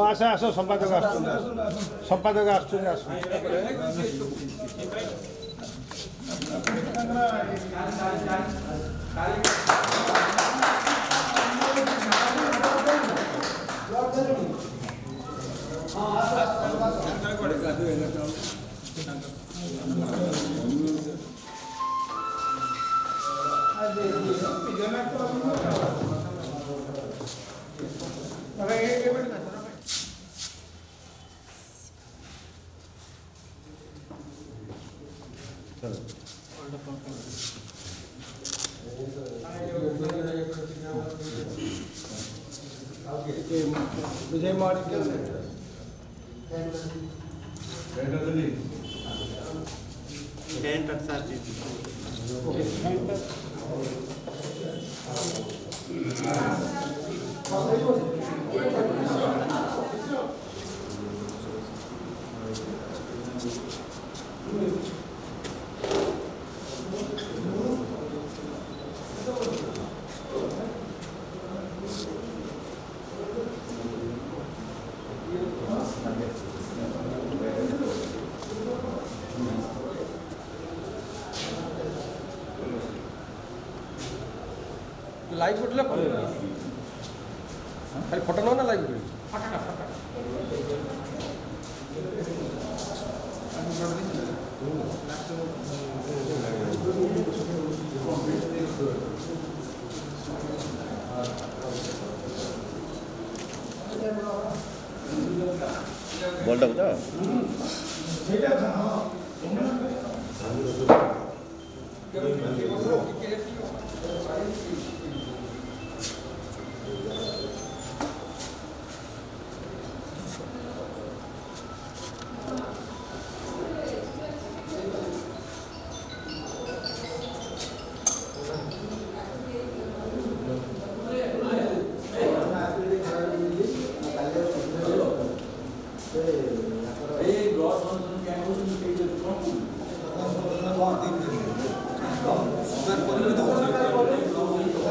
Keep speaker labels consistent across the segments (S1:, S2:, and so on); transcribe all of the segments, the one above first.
S1: आस आस संपादक संपादक आस विजय लाइव उठले खाली फोटो ना लाइव
S2: बोलता बता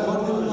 S3: Gracias.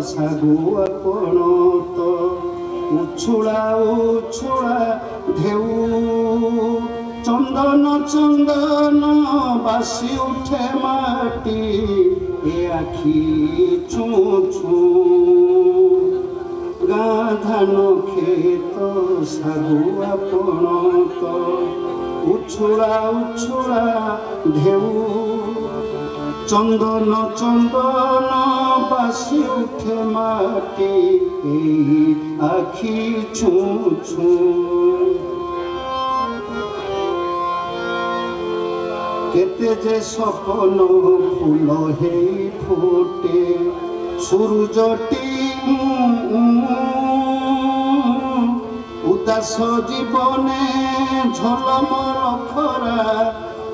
S3: ସାଗୁ ଆପଣ ତ ଉଛୁଳା ଉଛୁଳା ଢେଉ ଚନ୍ଦନ ଚନ୍ଦନ ବାସି ଉଠେ ମାଟି ଏ ଆଖି ଛୁଁ ଛୁଁ ଗାଁ ଧାନ କ୍ଷେତ ସାଗୁ ଆପଣ ତ ଉଛୁଳା ଉଛୁଳା ଢେଉ চন্দন চন্দন বাসি উঠে মাটি এই আখি ছুঁ ছুঁ কেতে যে স্বপ্ন ফুল হেই ফুটে সূর্যটি উদাস জীবনে ঝলমল খরা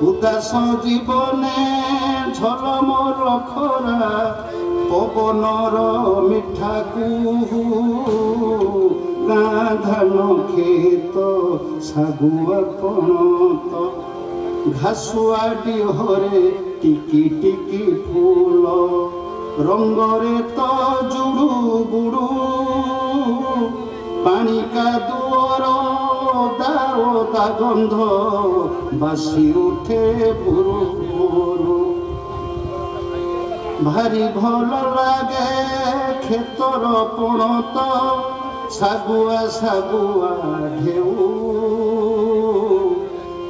S3: উদাস জীবনে ঝলমল খরা পবনর মিঠা কুহু গাঁ ধান ক্ষেত সাগু ଆପଣ ତ ঘাসুয়া ডিহরে টিকি টিকি ফুল রঙ্গরে তো জুড়ু বুড়ু পানি কাদুଅର ওদা ওদা গন্ধ বাসি উঠে ভুরু ভুরু ভারি ভাল লাগে ক্ষেতর পণত সাগুয়া সাগুয়া ঢেউ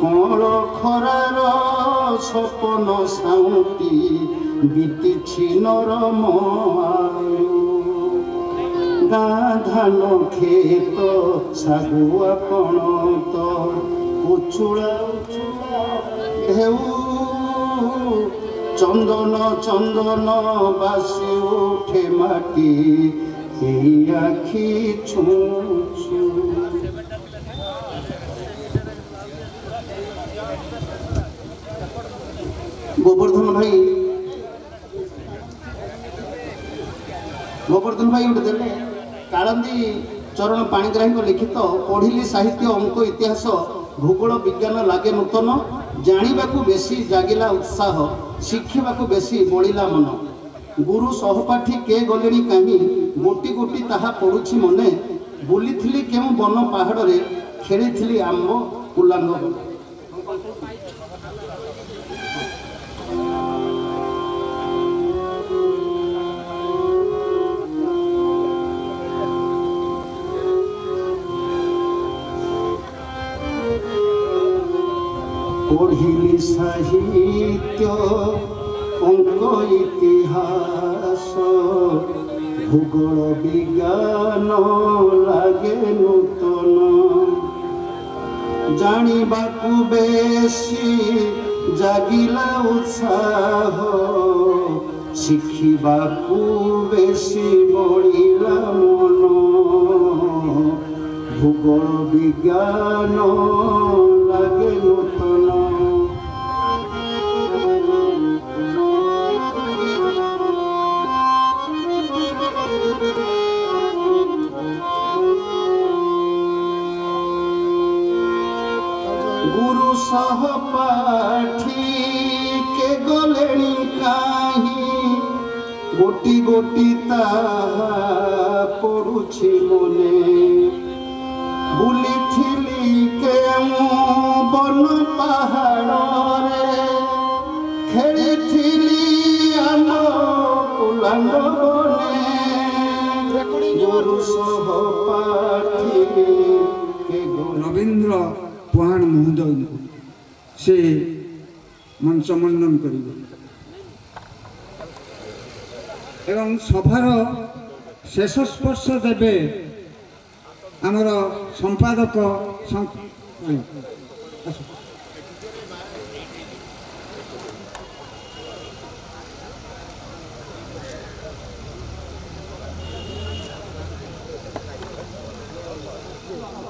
S3: কঁଳ ଖରାର ସପନ ସାଉଁଟି ବିତିଛି ନରମ ଆୟୁ ଗାଁ ଧାନ କ୍ଷେତ ସାଗୁ ଆପଣ ତ ଉଛୁଳା ଉଛୁଳା ଢେଉ ଚନ୍ଦନ ଚନ୍ଦନ ବାସି ଉଠେ ମାଟି এই আখি ছুঁ ছুঁ গোবর্ধন ভাই ଗୋଟେ ଦେଲେ କାଳନ୍ଦୀ ଚରଣ ପାଣିଗ୍ରାହୀଙ୍କ ଲିଖିତ ପଢ଼ିଲି ସାହିତ୍ୟ ଅଙ୍କ ଇତିହାସ ଭୂଗୋଳ ବିଜ୍ଞାନ ଲାଗେ ନୂତନ ଜାଣିବାକୁ ବେଶୀ ଜାଗିଲା ଉତ୍ସାହ ଶିଖିବାକୁ ବେଶୀ ବଳିଲା ମନ ଗୁରୁ ସହପାଠୀ କେ ଗଲେଣି କାହିଁ ଗୋଟି ଗୋଟି ତାହା ପଡ଼ୁଛି ମନେ ବୁଲିଥିଲି କେଉଁ ବନ ପାହାଡ଼ରେ ଖେଳିଥିଲି ଆମ୍ବ କୁଲାଙ୍ଗ পঢ়িলি সাহিত্য অঙ্ক ইতিহাস ভূগোল বিজ্ঞান লাগে নূতন জানিବାକୁ বেশি জাগিলা উৎসাহ শিখিବାକୁ বেশি বଳିলা মন ভূগোল বিজ্ঞান লাগে নূতন গুরু সহপাঠী কে গলেনি কাহি গোটি গোটি তাহা পড়ুছি মনে বুলিথিলি কেউ বন পাহাড়রে খেলিথিলি আম কুলাঙ্গ বনে গুরু সহপাঠী কে
S4: রবীন্দ্র পুহাণ মহোদয়ଙ୍କୁ ସେ ମଞ୍ଚ ମଣ୍ଡନ କରିବେ ଏବଂ ସଭାର ଶେଷ ସ୍ପର୍ଶ ଦେବେ ଆମର ସମ୍ପାଦକ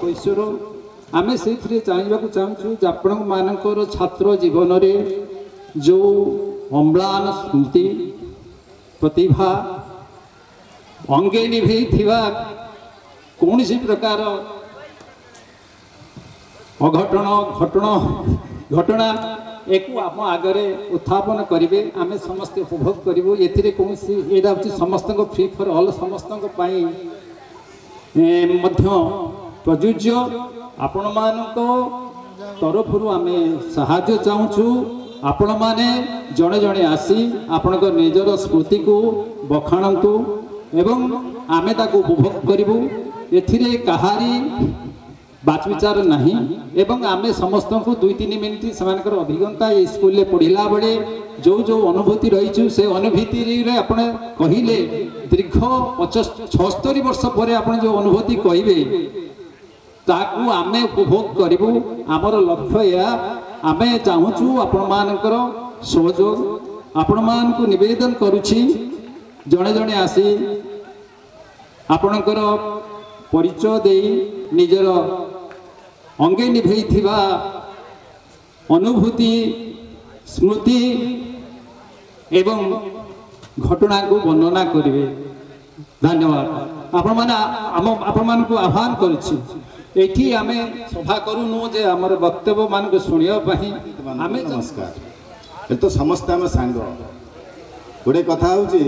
S5: ଈଶ୍ୱର ଆମେ ସେଇଥିରେ ଜାଣିବାକୁ ଚାହୁଁଛୁ ଯେ ଆପଣମାନଙ୍କର ଛାତ୍ର ଜୀବନରେ ଯେଉଁ ଅମ୍ଳାନ ସ୍ମୃତି ପ୍ରତିଭା ଅଙ୍ଗେ ନିଭେଇଥିବା କୌଣସି ପ୍ରକାର ଅଘଟଣା एकु आम आगे उत्थापन करेंगे आम समस्ते उपभोग करूँ एथिरे कौन एटा हूँ समस्त फ्री फॉर ऑल समस्त प्रযোज्य आपण मानक तरफ आम साहाय्य चाहूँ आपण माने जड़े जड़े आसी आपण निजर स्मृति को बखाणतु एवं आमे ताको उपभोग करूँ एथिरे कहारी बाचविचार नहीं एवं आमे समस्त को 2-3 मिनिट से अभिज्ञता ये स्कूल पढ़ला बेले जो जो अनुभूति रही से अनुभूति आपण कहले दीर्घ 75 वर्ष पर आप जो अनुभूति कहे ताकू आमे उपभोग करूँ आमर लक्ष्य या आमे चाहूँ आपण मानकर सहयोग आपण मान को निवेदन करुछि जड़े जड़े आसी आपणकर परिचय दे निजर अंगे निभे अनुभूति स्मृति एवं घटना को वर्णना करेंगे। धन्यवाद आपण को आह्वान करुछि एठी आमे सभा करूनु जे हमर वक्तव्य मान को सुनिया पही आमे
S2: नमस्कार ये तो समस्त आम सांग गोटे कथा हूँ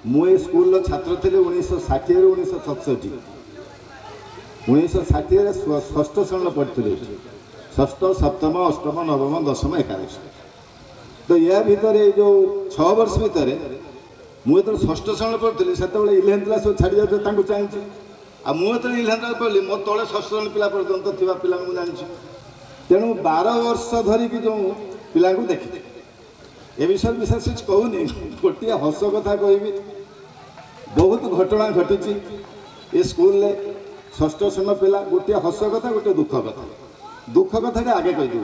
S2: मु स्कूल छात्र थे 1960 ରୁ 1967 1960 षष्ठ श्रेणी पढ़ी षष्ठ सप्तम अष्टम नवम दशम एकादश तो या भितर जो 6 वर्ष भितर मुझे षष्ठ श्रेणी पढ़ी से 11th क्लास छाड़ी जाते चाहिए आ मुझे 11th क्लास पढ़ी मो तले षष्ठ श्रेणी पिला पर्यंत थी पिला जानी तेणु 12 वर्ष धरिकी जो पिला देखी ए विषय विशेष कुछ कहूनी गोटे हस कथा कहि बहुत घटना घटी ये स्कूल षष्ठ श्रेणी पिला गोटे हस कथा गोटे दुख कथा आगे कहीदे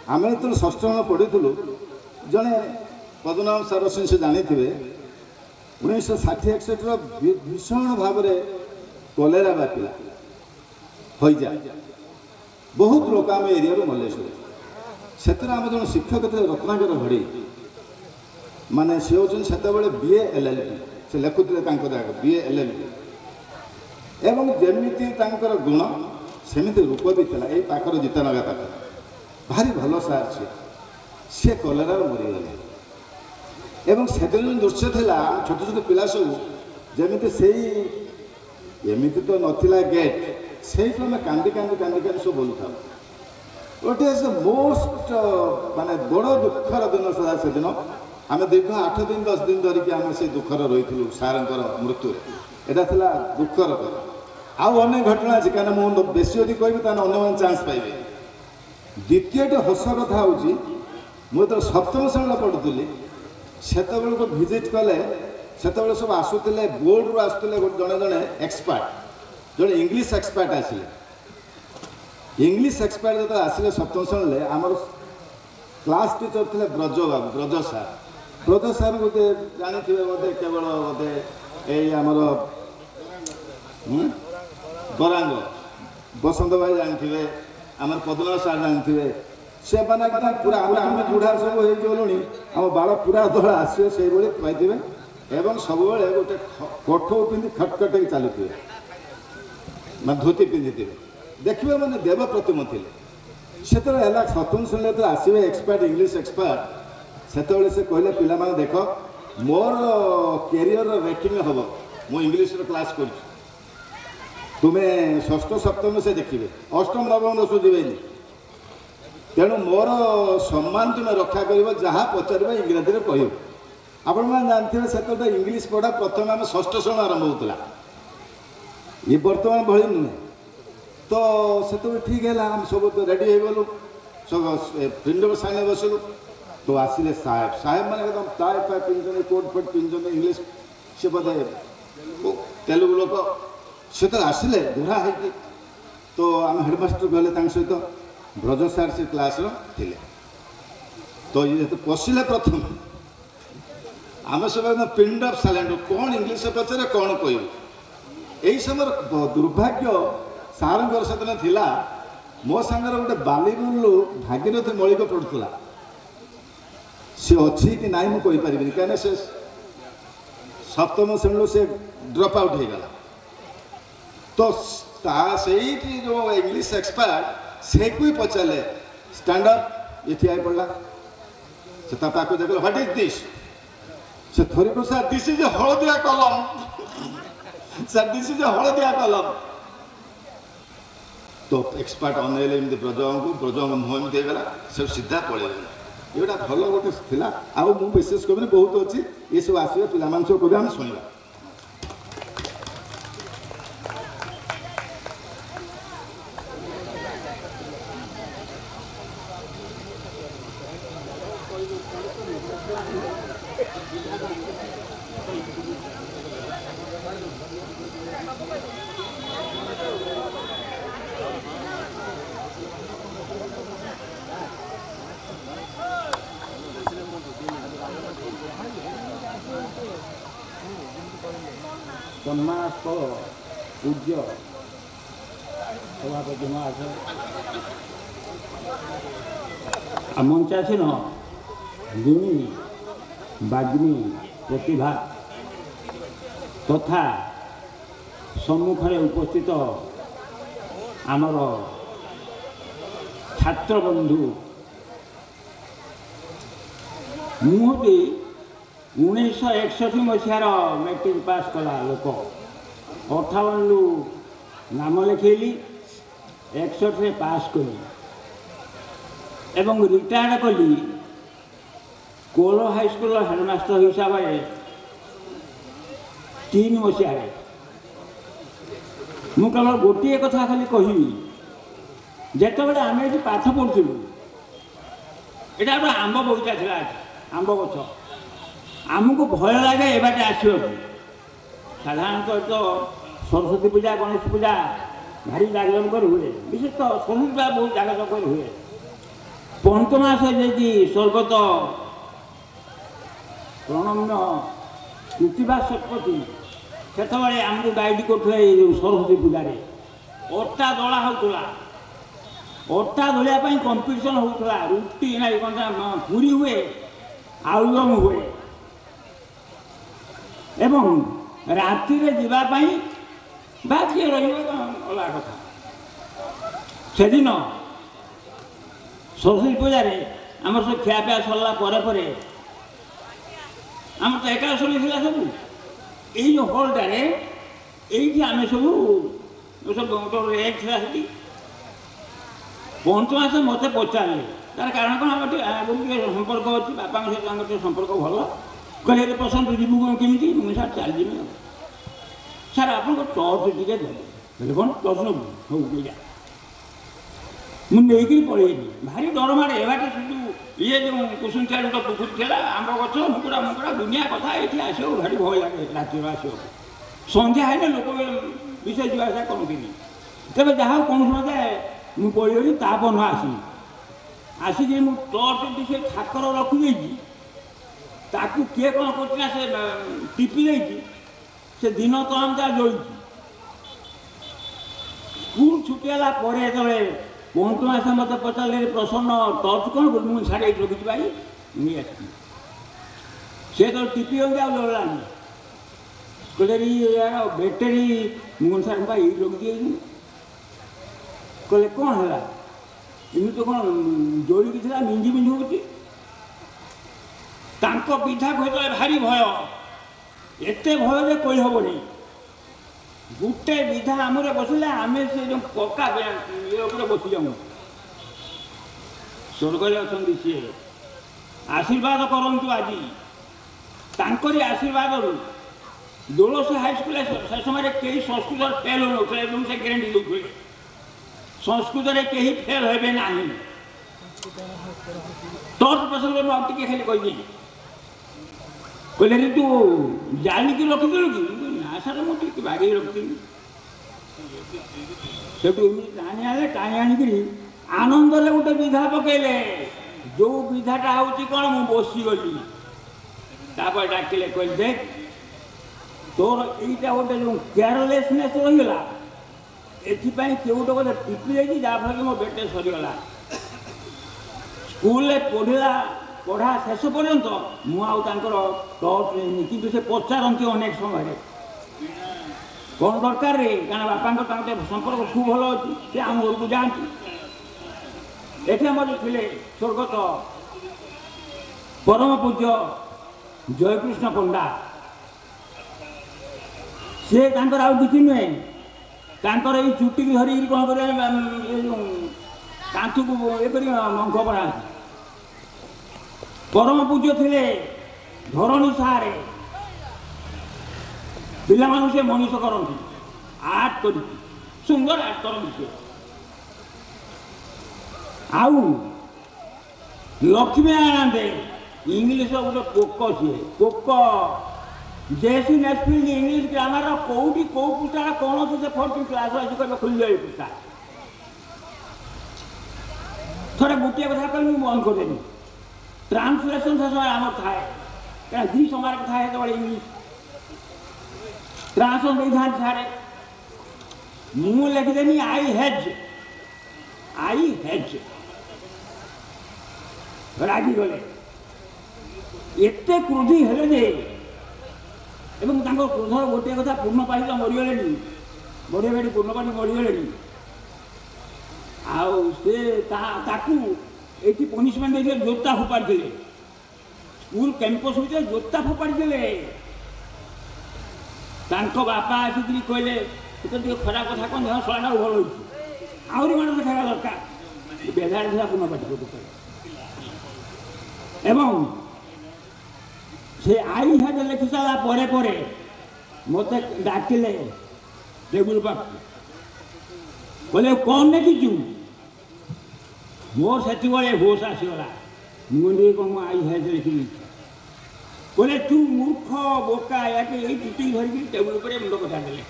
S2: आम जो षष्ठ श्रेणी पढ़ीलु जड़े पद्मनाभ सारसिंह से जानी 1960-61 भीषण भाव में कलेरा व्यापिला हईजा बहुत लोक आम एरिया मल्लेश्वर से आम जो शिक्षक थे रत्नाकर घड़ी माने सी हूँ से BA LLB से लिखुते BA LLB एवं जमीती गुण सेमती रूप भी था ये पाखर जीतानगा पाख भारी भल सार सी कलेरा मरीगले एवं से दृश्य था छोट छोट पिला सब जमी से एमती तो नाला गेट से आम कांदी कांदी कांदी कांदी सब बोलू था गोटे मोस्ट माने बड़ दुखर दिन सदा से दिन आम दीर्घ 8 दिन 10 दिन धरिकी आम से दुखर रही सार मृत्यु एटा था दुखर आउ अनेक घटना अच्छी कहीं मुझे बेसी यदि कहि अन्य चान्स पाइबे द्वितीय हस कथा हूँ मुझे सप्तम श्रेणी पढ़ुली से भिजिट कले से सब आसुले बोर्ड रू आसुले जड़े जड़े एक्सपर्ट जड़े इंग्लिश एक्सपर्ट आसिले इंग्लिश एक्सपर्ट जो आसिले सप्तम श्रेणी आमर क्लास टीचर थे ब्रज बाबू ब्रज सार बोधे जानी बोधे केवल बोधे यमर बरांग बसंत भाई जानते आम पद्मनाभ सार जानते से मैंने पूरा आम बुढ़ा सब हो आम बाल पूरा धड़ा आसो से पाइबे एवं सब गोटे कठो पिंधि खटखटे चलुवे मैं धोती पिंधि देखिए मैंने देव प्रतिम थे से सप्तम श्रेणी आसवे एक्सपर्ट इंग्लिश एक्सपर्ट से कहले पिला देख मोर कैरियर रेटिंग हम मु इंग्लिश क्लास कर तुम्हें षष्ठ सप्तम से देखिए अष्टम नवम दश जीवेनि तेणु मोर सम्मान तुम्हें रक्षा कर जहाँ पचार इंग्राजी में कह आपण मैंने जानते से इंग्लिश पढ़ा प्रथम आम षष्ठ श्रेणी आरंभ होता ये बर्तमान भली नुहे तो से ठीक है आम सब रेडी हो गलु सब प्रिंटर सामने बसलु तो आसिले साहेब साहेब मैंने एकदम टाई फाई पिंधुन कोट फोट पिंधुन इंग्लिश से बोधे तेलुगु लोक से तो आसिले बुढ़ा है तो आम हेडमास्टर गले सहित ब्रज सार से क्लास थे तो ये पशिले प्रथम आम सब पिंड अफ साइलेंट कौन इंग्लिश पचारे कौन कह यही समय दुर्भाग्य सार से दिन थिला मो सांगर गोटे बालीवुड भागीरथी मौलिक पड़ूला सी अच्छी कि नाई मुझे कहीपर कहीं से सप्तम श्रेणी से ड्रप आउट हो गला तो से जो इंग्लिश एक्सपर्ट से कोई पचारे स्टैंड अप ये ठिया पड़ा ସେ ତା ପାଖକୁ ଦେଖିଲେ ହ୍ୱାଟ ଇଜ ଦିସ୍ ସେ ଥରିକୁ ସାର୍ ଦିସ୍ ଇଜ ହଳଦିଆ କଲମ ସାର୍ ଦିସ୍ ଇଜ ହଳଦିଆ କଲମ ତ ଏକ୍ସପର୍ଟ ଅନେଇଲେ ଏମିତି ବ୍ରଜଙ୍କ ମୁହଁ ଏମିତି ହେଇଗଲା ସେ ସିଧା ପଳେଇଗଲା ଏଇଟା ଭଲ ଗୋଟେ ଥିଲା ଆଉ ମୁଁ ବିଶେଷ କରିବି ବହୁତ ଅଛି ଏସବୁ ଆସିବେ ପିଲାମାନେ ସବୁ କହିବେ ଆମେ ଶୁଣିବା
S6: सम्मानस्पद पूज्य सभापति महाशय मंचासीन गुणी बाग्मी प्रतिभा तथा सम्मुखें उपस्थित आमर छात्र बंधु मुहूर्ते 1961 मसीहार मैट्रिक पास कला लोक 58 नाम लिखेली 61 पास कली एवं रिटायर्ड कली कोलो हाईस्कूल हेडमास्टर हिसाब से 3 मसीह मु केवल गोटे कथा खाली कहि जेतबेले आमे ये पाठ पढ़ुलु एटा गोटे आंब बगीचा था आंब गछ आमको भय लगे ए बाटे आसो साधारणतः तो सरस्वती पूजा गणेश पूजा भारी जागजमकर हुए विशेष तो सरस्वती पूजा बहुत जागजमकर हुए पंचमास जी स्वर्गत प्रणम्य कृतिभा शतपथी से आमको गाइड करते सरस्वती पूजा अटा दला होता अटा दलिया कंपिटिशन होता रुटी ना पूरी हुए आलुदम हुए एवं राति जावाई किए रहा कथा से दिन सरस्वती पूजा आम सब खियापिया सरला आम तो एकादशी सब यो हलटार ये आम सब एक पंचमास मत पचारे तार कारण कौन आम संपर्क अच्छी बापा सहित संपर्क भल कहले पसंद जीवु केमी मुझे सार चल जी सार आप टर्च टे देते कौन टर्च नबू हो जा मुझे पलैली भारी डर मारे बाटे ये जो कुसुम चार गोटे पुकुरी थी आंब गच मुकुड़ा मुकुड़ा दुनिया कथा ये आसो भारी भय लगे रात आसो सन्ध्या है लोक विषय जावासा करती तेज जहाँ कौन मत मुझे पलैली तापन आसिक मुझे टर्च से छाकर रखी ताकू किए कौन कर टीपी से दिन तमाम जा जल स्कूल छुट्टीला जो पंचमास मत पचारे प्रसन्न टर्च कौन मुझे साढ़े रखी भाई नहीं सी तो टीपी जलानी कहले यार बैटेरी मुझे सार भाई रखी कहले कौन है इमी तो कौन जोड़ी थी मिंजी मिंजी होती विधा कहते भारी भय एत भय जे कही हेनी गोटे विधा आमरे बसले आम से जो पक्का ये बसी जाऊँ स्वर्ग अच्छा सी आशीर्वाद करूँ आज तांकरी आशीर्वाद दोलसी हाईस्कूल से समय कई संस्कृत फेल हो से ग्यारंटी दूसरे संस्कृत कहीं फेल हे ना टर्च प्रसंग में टे खाली कही कहले तू जानिकी रखिदेलु कि ना सर मुझे बागे रखी से टाणी आने टाणी आणिक आनंद गोटे विधा पकड़े जो विधाटा हूँ कौन मु बसीगली डाकिले कहले देख तोर यहीटा गोटे जो केयरलेसनेस रहीगला एपाई किए गोटे गोटे टिपी जाइए जहाँफल कि मो बेटे सरीगला स्कूल पढ़ा पढ़ा शेष पर्यंत मुझे टर्च नहीं कि से पचारती अनेक समय कौन दरकार कारण बापा संपर्क खूब भल अच्छी से आम घर को जाती ये थे स्वर्गत परम पूज्य जयकृष्ण पंडा से तांकर आउ किछि नुहे तांकर एई चुटी की धरी कौन कर कांथु को ये कर मंख पड़ा परम पूज्य थिले धरणी सारे पिला से मनीष करती आर्ट कर सुंदर आर्ट करती आउ लक्ष्मी नारायण देव इंग्लीश गोटे पोक सी पोक जेसी नेसफिल्ड इंग्लीश ग्रामर कौटी कौ पृष्ठा कौन अच्छे से 14 क्लास आज कह खुल जाए पृष्ठा थोड़े गोटे कथा कह बंद करदेनी ट्रांसलेसन से समय आम थाए क्या दी समय थाए तो इंग्लीश ट्रांसलेशन नहीं था सारे मु लिखिदेनी आई हेज रागी गले एते क्रोधी हेले जे एवं तांको क्रोधर गोटे कथा पूर्ण पाई मरीगले बड़े बाड़ी पूर्ण पाई मरीगले आउ से ताकू एटी पनिशमेंट देखे जोता फोपाड़ी स्कूल कैंपस भीतर जोता फोपाड़ी तांको बापा आसिक कहले तो खराब कथा कौन देह शलाटा भल हो आहरी मान देखा दरकार बेधार था पूर्ण पाठी एवं से आई हेज लिखि सारा परे परे मत डाकिले टेबुल पाख बोले कौन लिखिचु मोर से होश आसगला मुझे कौन आई हेज लिखी बोले तू मूर्ख बोका या चुटी धरिकी टेबुल पर मुंड कटा देले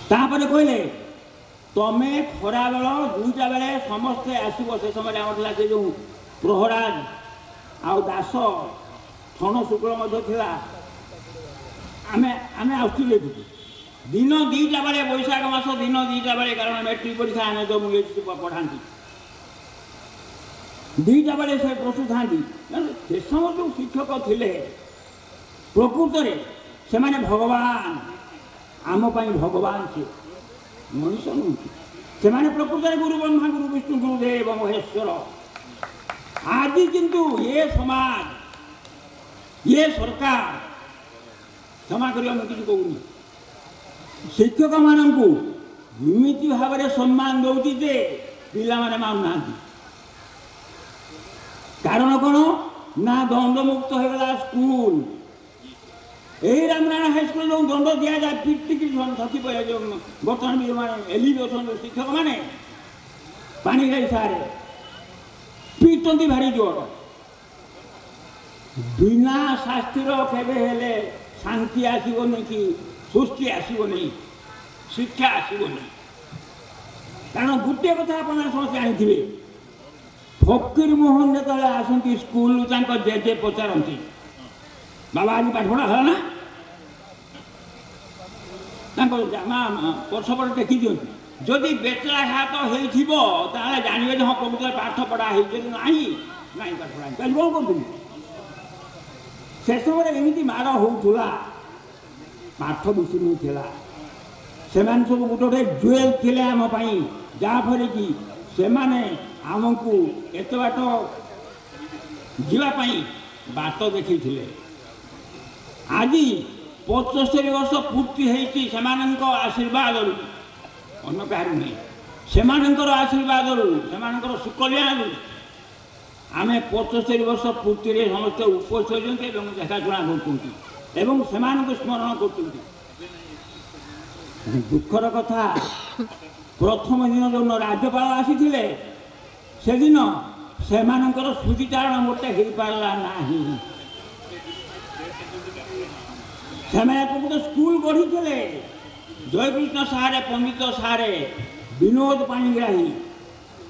S6: तापर कहले तमें खरा बेल 2टा बेले समस्ते आसब से समय आम से जो प्रहराज आउ दास क्षण शुक्ल आम आसुले दिन 2टा बेले बैशाख मास दिन 2टा बेले कारण मैट्रिक परीक्षा आने तो मुझे पढ़ा 2टा बेले से प्रस्तुत था से समय जो शिक्षक थे प्रकृत से भगवान आम भगवान से मनीष नुह से प्रकृत गुरु ब्रह्मा गुरु विष्णु गुरुदेव महेश्वर आज किंतु ये समाज ये सरकार क्षमा करिया मैं किसी कहूनी शिक्षक मानू एमती भाव में सम्मान दौची जे पिला माने मानुना कारण कौन ना दंडमुक्त होगा स्कूल यही रामनारायण हाईस्कल जो दंड दि जाए पिटिकी थकी पड़े जो बर्तमान भी एलिज अच्छा शिक्षक मैंने पानी खाई सारे पिटती भारी जोर बिना शास्तिर केवे हेले शांति आसबनी कि सुस्ति आसबनी शिक्षा आसबनी कारण गोटे कथा आप समस्त जानी फकीर मोहन जो आसती स्कूल जेजे पचारती बाबा आज पाठ पढ़ा है ना परसपट टेकी दिखती जदि बेचला हाथ होता जानवे हाँ प्रकृत पाठ पढ़ा ना पाठ पढ़ा कौन कर से समय एमती माड़ होता पाठ बेसी नहीं से सब गोटे गोटे जुएल थे आमपाई जहाँफल कि से आमको एत बाट जावाई बाट देखी आज 75 वर्ष पूर्ति होती आशीर्वाद अन्न क्या नहीं से आशीर्वाद से सुकल्याण आम 75 वर्ष पूर्ति समस्ते उपस्थित होती देखाशुना कर स्मरण कर दुखर कथा प्रथम दिन जो राज्यपाल आसी से दिन से स्मृतिचारण मोटे हो पारा ना से स्कूल गढ़ी जयकृष्ण सारे पंडित सारे विनोद पाणिग्राही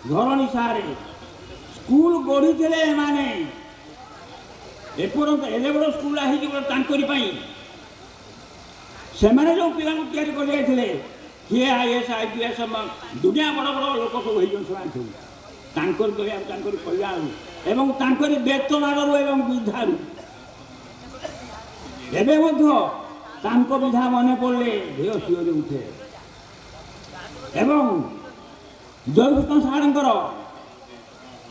S6: धरणी सारे स्कूल गढ़ी एमाने एपर्यंत एले बड़ स्कूल से जो पिला कर किए आईएएस आईपीएस दुनिया बड़ बड़ लोक सब कल्याण एवं वेतन आड़ू एवं विधारू एवं विधा मन पड़े देह शिवरी उठे एवं जयकृष्ण सार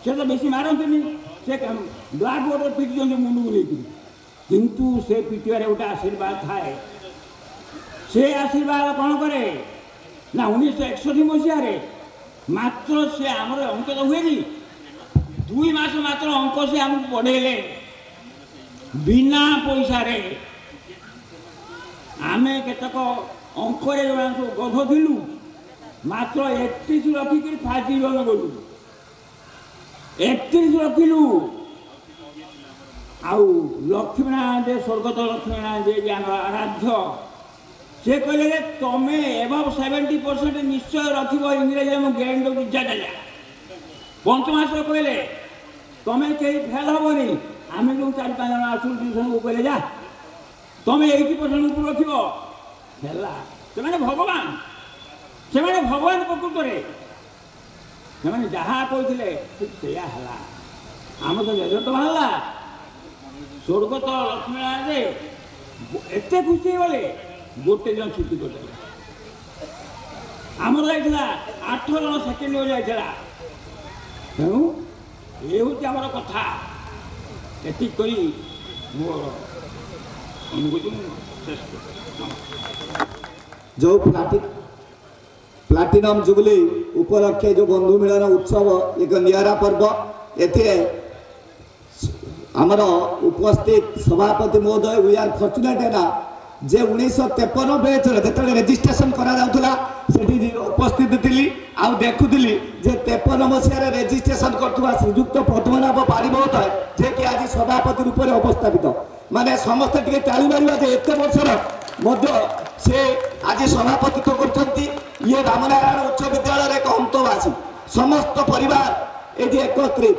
S6: से तो बेसी मारती से ब्लाक बोर्ड पिटी मुंड को लेकर किंतु से पिटार गोटे आशीर्वाद थाए से आशीर्वाद कौन करे ना 1961 मसीह मात्र से आम अंक तो हुए 2 मास मात्र अंक से आमको पढ़ेले बिना पैसा रे आमे केतक अंक जो गध थिलु मात्र 31 रखिक फास्ट डिविजन गलु 31 रखिलु आउ लक्ष्मीनारायण जे स्वर्गत लक्ष्मीनारायण जे आराध्य से कहले तमे एबव 70% निश्चय रखिब इंग्रेजी में ग्रेड विद्या देला पंचमास कहले तमे कहीं फेल हेबनी आम जो 4-5 जन आसू ट्यूशन को कहले जा तमे 80% ऊपर रखिब हेला से भगवान प्रकृत से जहाँ कहते सैया है आम तो रेजल्ट बाहर स्वर्गत लक्ष्मीनारायण एत खुशी गले गोटे दिन छुट्टी करदे आमर जाइला 8 जन सेकेंड इयर जाइला तेणु ये हूँ आमर कथा एति करी मोर अनुभूति
S2: जो प्लाटिनम जुबली उपलक्षे जो बंधु मिलन उत्सव एक निरा पर्व एथे आमर उपस्थित सभापति महोदय वी आर फॉर्चुनेट है ना जे 1953 बैच जो रेजिस्ट्रेशन करा उपस्थित थी आउ देखुली जे 53 मसीह रेजिस्ट्रेशन कर श्रीजुक्त पद्मनाभ पारी महोदय जे कि आज सभापति रूप में अवस्थापित माने समस्ते टे ताली मारिबा जे एत वर्षर मध्य से आज सभापतित्व करछंती ये रामनारायण उच्च विद्यालय एक अंतवासी समस्त परिवार ये एकत्रित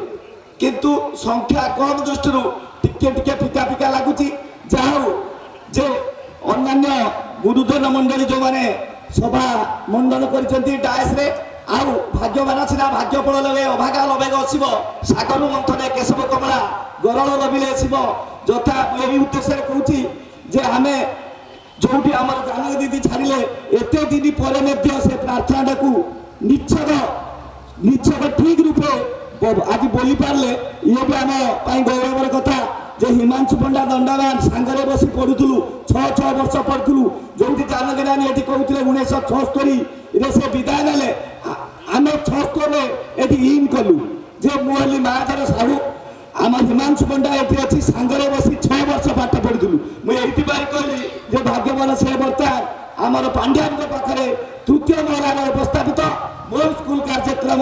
S2: किंतु संख्या कम दृष्टि टिके टिके फिका फिका लगुच जहाँ जे अन्य गुरुजन मंडली जो मैंने सभा मंडन कर आउ भाग्यवान सीना भाग्य फल लगे अभागा लबेग शिव सागर मंथने केशव कमला गरल लबिले शिव यथा यही उद्देश्य कहूँ जे आमे जो आम जानकी दीदी छाड़े एत दिन पर से प्रार्थना को निश्चय ठीक रूपे आज बोली पारे ये भी आम गौरवर कथा जे हिमांशु पंडा दंडावान सांगरे बसी पढ़ुलु 6 वर्ष पढ़ुलु जो जानकी नानी ये कहते 1976 से विदाय ने आम 76 इन कलु जे मुहली महाजर साहू आम हिमांशु पंडा ये अच्छी सांगरे बसी 6 वर्ष पाठ पढ़ुलु मुझे कहली जे भाग्यवान से बर्तमान आमर पांड्या पाखे तृतीय महिला उपस्थापित मो स्कूल कार्यक्रम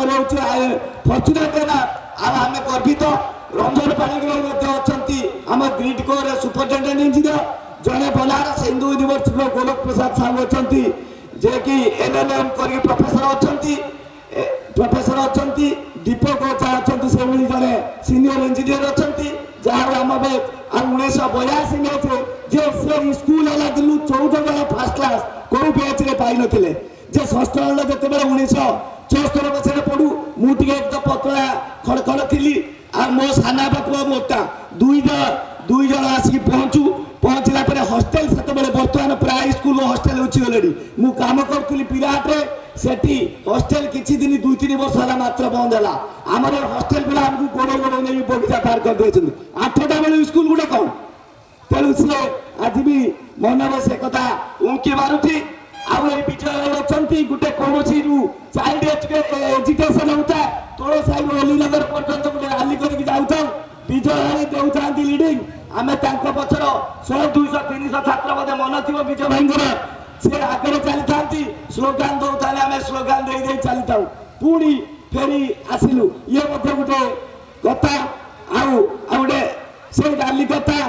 S2: फर्चुनेट ना आम गर्वित रंजन पाणिग्राही अच्छा आम ग्रिड कोर सुपरिटेडेंट इंजीनियर जड़े बनारस हिंदू यूनिवर्सिटी गोलोक प्रसाद साहू अच्छा जे कि एलएलएम कर प्रोफेसर अच्छा दीपक ओझा अच्छा से जड़े सीनियर इंजीनियर अच्छा जहाँ आम 1982 में जे से स्कूल है दिलु 14 जन फास्ट क्लास कौ बैच रे पाई नथिले जे षष्ठ जिते 1974 मसीह पढ़ू मुझे एकदम पतला खड़खड़ थी आ मो साना बापू मोटा दुई जन आसिक पहुँचला हस्टेल से बर्तमान प्राय स्कूल हस्टेल उठीगले मु काम करी विराटे सेठी हस्टेल किसी दिन 2-3 वर्ष है मात्र बंद है आमर हस्टेल पिला आमको गोड़े गोड़े नहीं बगीचा पार कर 8टा बेलू स्कूल गुटे कौन तेणु सी आज भी मन से कथा उंकी मारुति आउ विजय अच्छा गोटे कौन चाइल्ड एजुकेशन होता तोड़ साइड अलीनगर पर्यटन गोटे राली करके जाऊँ विजय देता लिडिंग आम पचर 100-200-300 छात्र बोधे मन थी विजय भाई से आगे चली था स्लोगान दौता आम स्लोगान दे चली था पुणी फेरी आसिलु ये गोटे कथा आउ गोटे से डाली कथा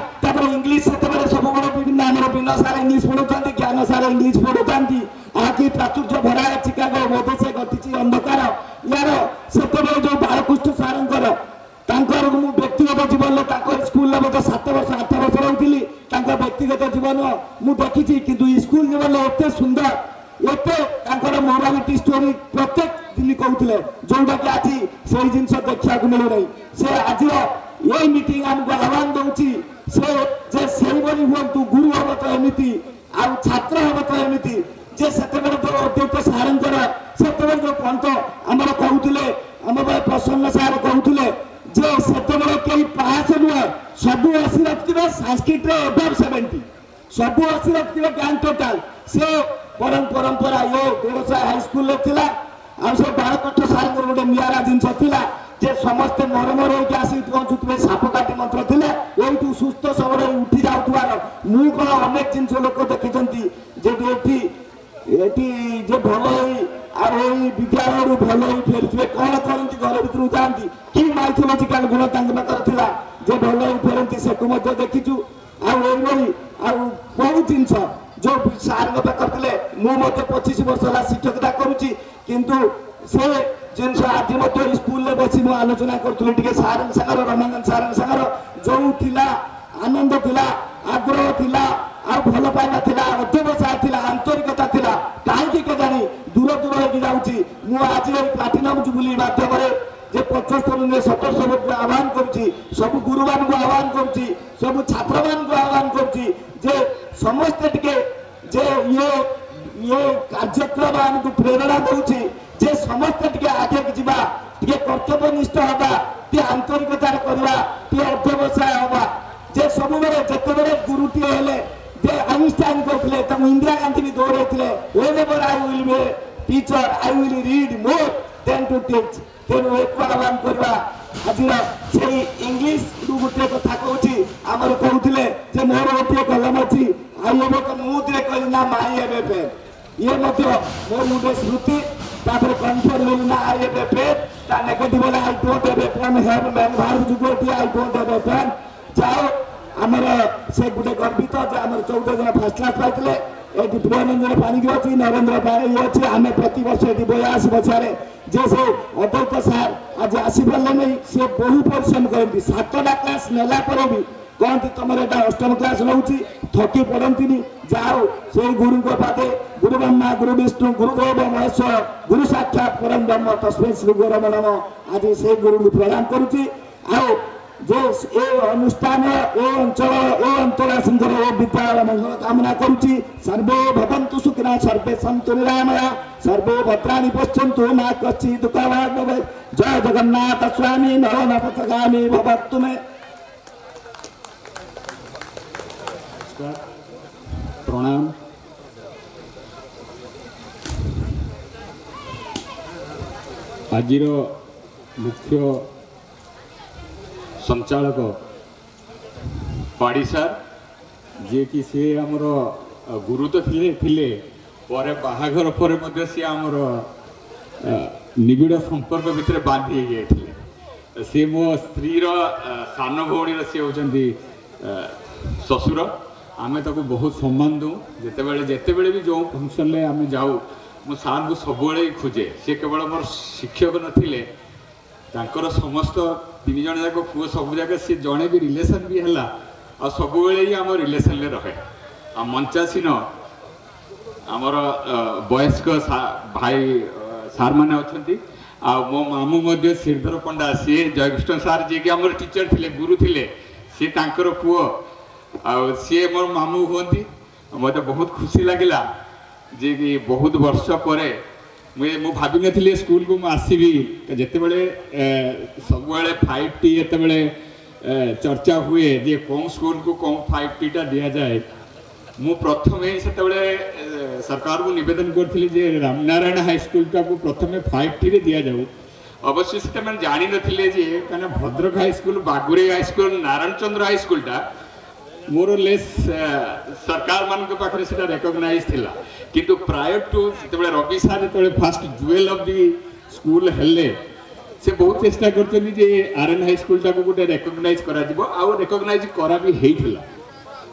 S2: इंग्लीश से सब विभिन्न आम विनय सार इंग्लीश पढ़ाते ज्ञान सार इंग्लीश पढ़ाते आखि प्राचुर्य भरा चिकागो बोधे से घटी अंधकार यार से जो बालकृष्ण सार व्यक्तिगत जीवन स्कूल में 7 वर्ष 8 वर्ष रही व्यक्तिगत जीवन मुझे देखी कि स्कूल जीवन एत सुंदर एत मोरालिटी स्टोरी प्रत्येक दिन कहते जोटा कि आज से जिन देखा मिलूना से आज ये मीटिंग आमको आह्वान दूसरी से हूँ गुरु हम तो एमती आ छात्र हम तो एमती जे से अध्यक्ष सार से जो पंत आमर कहते आम प्रसन्न सार कहते जे से सबू 80 रखिबे संस्कृत रे एबव 70 सबू 80 रखिबे ज्ञान टोटाल से परंपरा ये व्यवसाय हाई स्कूल रे थिला आ से बाळकठ सार को गोटे नियारा जिंस थिला जे समस्त मरमर होके आसी पहुंचुतबे सापकाठी मंत्र थिले एइटू सुस्थ सबरे उठी जाउतवार मु कोन अनेक जिंस लोक देखिचंती जे एटी जे भलो আর এই বিদ্যালয়ରୁ ଭଲ ହେଇ ଫେରୁଥିବେ କ'ଣ କରନ୍ତି ଘର ଭିତରକୁ ଯାଆନ୍ତି କି ମାଇଥୋଲୋଜିକାଲ ଗୁଣ ତାଙ୍କ ପାଖରେ ଥିଲା ଯେ ଭଲ ହେଇ ଫେରନ୍ତି ସେକୁ ମଧ୍ୟ ଦେଖିଛୁ ଆଉ ଏଇଭଳି ଆଉ ବହୁ ଜିନିଷ ଯୋଉ ସାର୍ଙ୍କ ପାଖରେ ଥିଲେ ମୁଁ ମଧ୍ୟ 25 ବର୍ଷ ହେଲା ଶିକ୍ଷକତା କରୁଛି କିନ୍ତୁ ସେ ଜିନିଷ ଆଜି ମଧ୍ୟ ଏଇ ସ୍କୁଲରେ ବସି ମୁଁ ଆଲୋଚନା କରୁଥିଲି ଟିକେ ସାର୍ଙ୍କ ସାଙ୍ଗର ରମାକାନ୍ତ ସାର୍ଙ୍କ ସାଙ୍ଗର ଯୋଉ ଥିଲା ଆନନ୍ଦ ଥିଲା ଆଗ୍ରହ ଥିଲା ଆଉ ଭଲ ପାଇବା ଥିଲା ଅଧ୍ୟବସାୟ ଥିଲା ଆନ୍ତରିକତା ଥିଲା କାହିଁକି କେଜାଣି ଦୂର ଦୂର ହେଇକି ଯାଉଛି ମୁଁ ଆଜି ଏଇ ପ୍ଲାଟିନମ ଜୁବୁଲି ମାଧ୍ୟମରେ ଯେ 75 ରେ 77 ଆହ୍ୱାନ କରୁଛି ସବୁ ଗୁରୁମାନଙ୍କୁ ଆହ୍ୱାନ କରୁଛି ସବୁ ଛାତ୍ରମାନଙ୍କୁ ଆହ୍ୱାନ କରୁଛି ଯେ ସମସ୍ତେ ଟିକେ ଯେ ଇଏ କାର୍ଯ୍ୟକ୍ରମ ଆମକୁ ପ୍ରେରଣା ଦେଉଛି ଯେ ସମସ୍ତେ ଟିକେ ଆଗେଇକି ଯିବା ଟିକେ କର୍ତ୍ତବ୍ୟନିଷ୍ଠ ହେବା ଟିକେ ଆନ୍ତରିକତାରେ କରିବା ଟିକେ ଅଧ୍ୟବସାୟ ହେବା ଯେ ସବୁବେଳେ ଯେତେବେଳେ ଗୁରୁଟିଏ ହେଲେ जे आइंस्टाइन कहते तम इंदिरा गांधी भी दौड़े whenever I will be a teacher I will read more than to teach तेणु एक आह्वान करवा आज से इंग्लीश गोटे कथा कहूँ आमर कहते जे मोर गोटे कलम अच्छी आई एम मुझे कहली ना माई एम ए पेन ये मोर गोटे स्मृति तापर कन्फर्म होली ना आई एम ए पेन ता negative I don't have a pen have man Bharat जुगोटी I don't have a pen जाओ आमर से गोटे गर्वित जे आम 14 जन फर्स्ट क्लास पाइले ये प्रियानंदन पाणिग्री अच्छी नरेंद्र पाणी अच्छे आम प्रति वर्ष ये 82 बछार जे से अद्वैत सार आज आसीपारे नहीं से बहु परिश्रम करती 7टा क्लास नेला भी कहती तुम एटा 8म क्लास रोचे थकी पड़ती जाओ से गुरु पादे गुरु ब्रह्मा गुरु विष्णु गुरुदेव महेश्वर गुरु साक्षात परम ब्रह्म तस्मै श्री गुरव नमः आज से गुरु को प्रणाम करुच्ची आओ जो ए अनुष्ठान ए अंचल सुंदर ए विद्यालय मंगल कामना करुच्ची सर्वे भवन्तु सुखिनः सर्वे सन्तु निरामया सर्वे भद्राणि पश्यन्तु मा कश्चित् दुःखभाग् भवेत् जय जगन्नाथ स्वामी नवनपथगामी भवतु मे
S5: प्रणाम आजिर मुख्य संचालक पाड़ी सार जे कि सी आमर गुरु तो थिले पर बाहाघर पर सी आमर निबिड़ संपर्क भितर बांधी जाइए सी मो स्त्री सान भौणी सी होती ससुर आमे ताको बहुत सम्मान दूँ जितेबले भी जो फंक्शन आम जाऊ मो सार को सब खोजे सी केवल मोर शिक्षक नथिले तांकर समस्त 3 जन जाक पुओ सब जगह सी जड़े भी रिलेसन भी है आ सब ही आम रिलेसन रहे आ मंचासीन आमर वयस्क भाई सार मैंने अच्छा मो मामू श्रीधर पंडा सी जयकृष्ण सार जी की आम टीचर थे गुरु थे सी तांकर पुओ सी मोर मामू हमें मत बहुत खुशी लगिला जे कि बहुत वर्ष पर मुझे भावी नी स्कूल को आसबि जितेबले सब 5T ये चर्चा हुए जे कौन स्कूल को कौन 5T दि जाए मु प्रथम से सरकार को निवेदन करी रामनारायण हाई स्कूल का प्रथम 5T दि जाऊ अवश्य से मैंने जानी नी कहीं भद्रक हाई स्कूल बागुरे high school Narayan Chandra high स्कूलटा मोर लेस सरकार मान पाखे से रेकग्नाइज थिला किंतु प्रायर टू जो रवि सार जो fast jewel of the school हेले से बहुत चेष्टा करते आरएन हाई स्कूल टाक गोटे रेकग्नाइज रेकग्नाइज करा भी होता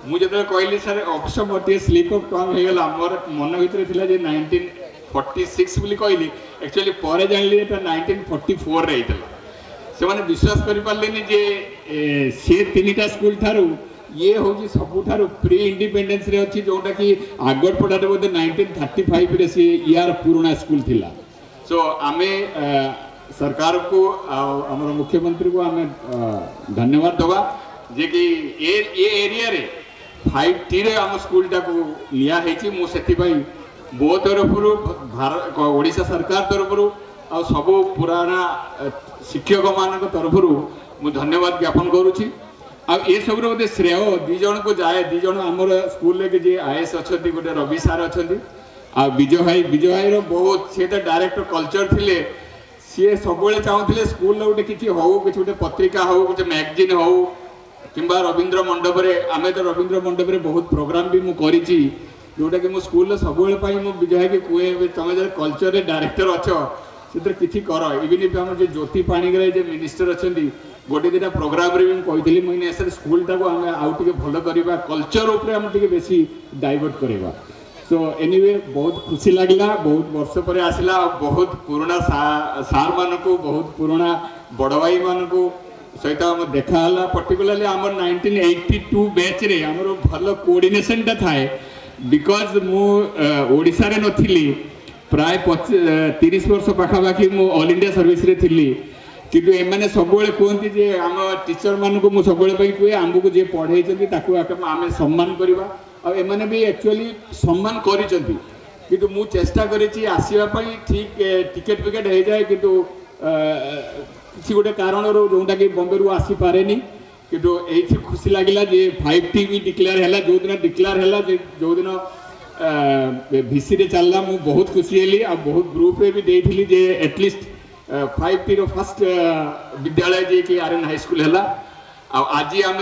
S5: मुझे कहली सर अवश्य मोटे स्लीप ऑफ टंग होगा मोर मन भर थी 1946 बोली कहली एक्चुअली पर जानी 1944 रे से मैंने विश्वास कर पारे जे सी 3टा स्कूल ठारू ये हूँ सबुठार प्री इंडिपेंडेंस रे अच्छी जोटा कि आगरपड़े बोधे 1935 रे सी यार पुराना स्कूल थिला सो आमे सरकार को आमर मुख्यमंत्री को आमे धन्यवाद दवा जे कि ये एरिया रे 5T रे आम स्कूल टाक लिया है मु से मो तरफ ओडिशा सरकार तरफ आ सब पुराना शिक्षक मान तरफ मु धन्यवाद ज्ञापन करुच्ची ये सब बोधे श्रेय दी जन को जाए दी जन आमर स्कूल जी आईएएस अच्छा गोटे रवि सार अच्छा आ विजय भाई बहुत सी तो डायरेक्टर कल्चर थे सी सब चाहूले स्कूल गोटे किसी हो कि गोटे पत्रिका हो गोटे मैगजीन हो कि रवींद्र मंडप आम तो रवींद्र मंडप बहुत प्रोग्राम भी मुझे जोटा कि मो स्कूल सब विजय भाई कहे तुम जो कल्चर डायरेक्टर अच्छ से किसी कर इवन इफ आम जो ज्योति पाणिग्राही जो मिनिस्टर अच्छा गोटे दुटा प्रोग्राम कही मुझे सर स्कूल टाक आम आउ टे भल करवा कल्चर उपर बेसी डाइवर्ट करवा सो एनीवे बहुत खुशी लगला बहुत वर्ष पर आसला बहुत पुराना सार मान को बहुत पुराना बड़ भाई मान को सहित आम देखाला पर्टिकुलाली आम 1982 बैच रे आमर भल कोऑर्डिनेशनटा थाए बिकज मु ओडिसा रे नथिली प्राय 30 वर्ष पाखापाखि मु ऑल इंडिया सर्विस रे थिली किंतु एमाने सबुले कहते जे आम टीचर मान को सबुले कहे आमको जी पढ़े आम सम्मान करवा एमाने भी एक्चुअली सम्मान करिसेंती किंतु मु चेष्टा करिछि आसीबा पई ठीक टिकेट विकेट हो जाए किंतु किसी गोटे कारण जोटा कि बॉम्बे रू आसी पारेनी किंतु ये खुशी लगिला जे 5T भी डिक्लेयर है जो दिन डिक्लेयर है जो दिन भिसी रे चलला मु बहुत खुशी हेली आ बहुत ग्रुप रे भी देइथिली जे एटलिस्ट 5T रो फर्स्ट विद्यालय जे कि आरएन हाई स्कूल हैला आज आम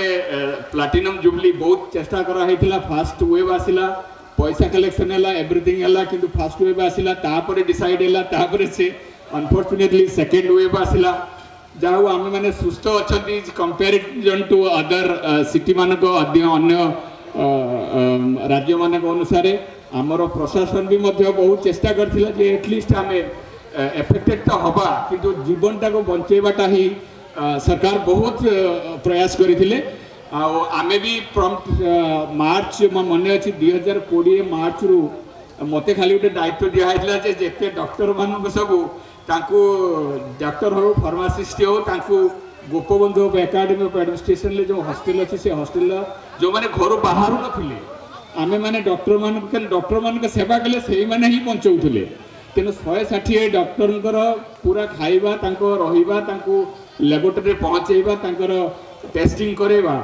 S5: प्लाटिनम जुबली बहुत चेष्टा करा फास्ट वेव आसला पैसा कलेक्शन है एवरीथिंग है किंतु फास्ट वेव आसला तापर डिसाइड है से अनफॉर्चुनेटली सेकेंड वेव आसला जहाँ आम मैंने सुस्थ अच्छा कंपेरिजन टू अदर सिटी मानक अन्य राज्य मान अनुसार आमर प्रशासन भी बहुत चेष्टा करथिला जे एटलिस्ट आम एफेक्टेड तो हवा किंतु जीवनटा को बंचेबाटा ही सरकार बहुत प्रयास करथिले आमे भी प्रॉम्प्ट मार्च मन अच्छी 2020 मार्च रु मते खाली गोटे दायित्व दिया जेते डॉक्टर मान सबू डॉक्टर हो फार्मासिस्ट हो गोपबंधु एकाडेमी ऑफ एडमिनिस्ट्रेशन जो हॉस्टल अच्छी से हॉस्टल जो मैंने घर बाहर नथिले आमे माने डॉक्टर मान सेवा कले से माने ही बचाऊले तेणु 160 डॉक्टर पूरा खाइबा रहिबा लैबोरेटरी पहुँचेबा टेस्टिंग करवा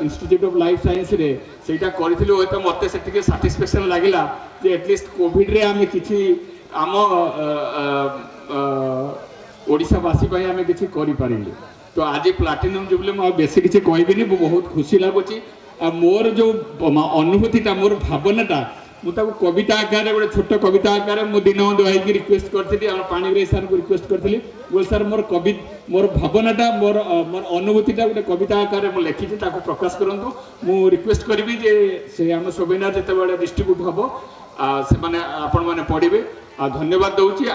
S5: इंस्टीट्यूट ऑफ लाइफ साइंस रे सेटा करथिलु होय तो मते सेटिके सैटिस्फैक्शन लागिला जे एटलिस्ट कोविड रे आमे किछि आम ओडिशा वासी पई आमे किछि करि पारिलु तो आज प्लाटिनम जुबली म बेसी किछि कहबिनी बहुत खुशी लागुची आ मोर जो अनुभूतिटा मोर भावनाटा मुझे कविता आकार गोटे छोट कविता आकार मुझे दीनबंधु भाई की रिक्वेस्ट करी पाणिग्राही सार को रिक्वेस्ट करी बोल सर मोर भावनाटा मोर अनुभूतिटा गोटे कविता आकार मुझे लिखी प्रकाश करूँ मु रिक्वेस्ट करी से आम सेमिनार जिते डिस्ट्रीब्यूट हम से आपण मैंने पढ़े धन्यवाद दूसरी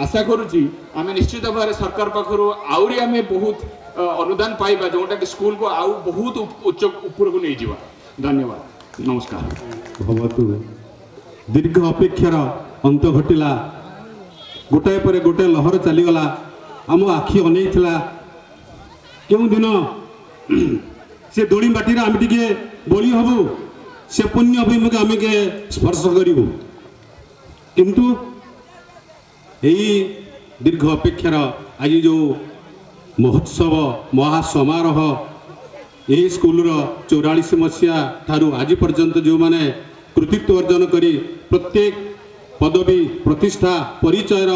S5: आशा करुच्ची आम निश्चित भाव सरकार पाखर आहरी आम बहुत अनुदान पाइबा जोटा कि स्कूल को आउ बहुत उच्च ऊपर को नहीं जावा धन्यवाद नमस्कार
S7: भवतु दीर्घ अपेक्षार अंत घटिला गोटाए पर गोटे लहर चलीगला आम आखि अनेइथिला केउं दिन से दोड़ी माटी आम टिके बोली हबु से पुण्य अभिमुख आम के स्पर्श करूँ किंतु यही दीर्घ अपेक्षार आज जो महोत्सव महासमारोह यही स्कूल 44 मसीहा ठारू आज पर्यंत जो माने कृतित्व अर्जन करी प्रत्येक पदवी प्रतिष्ठा परिचयर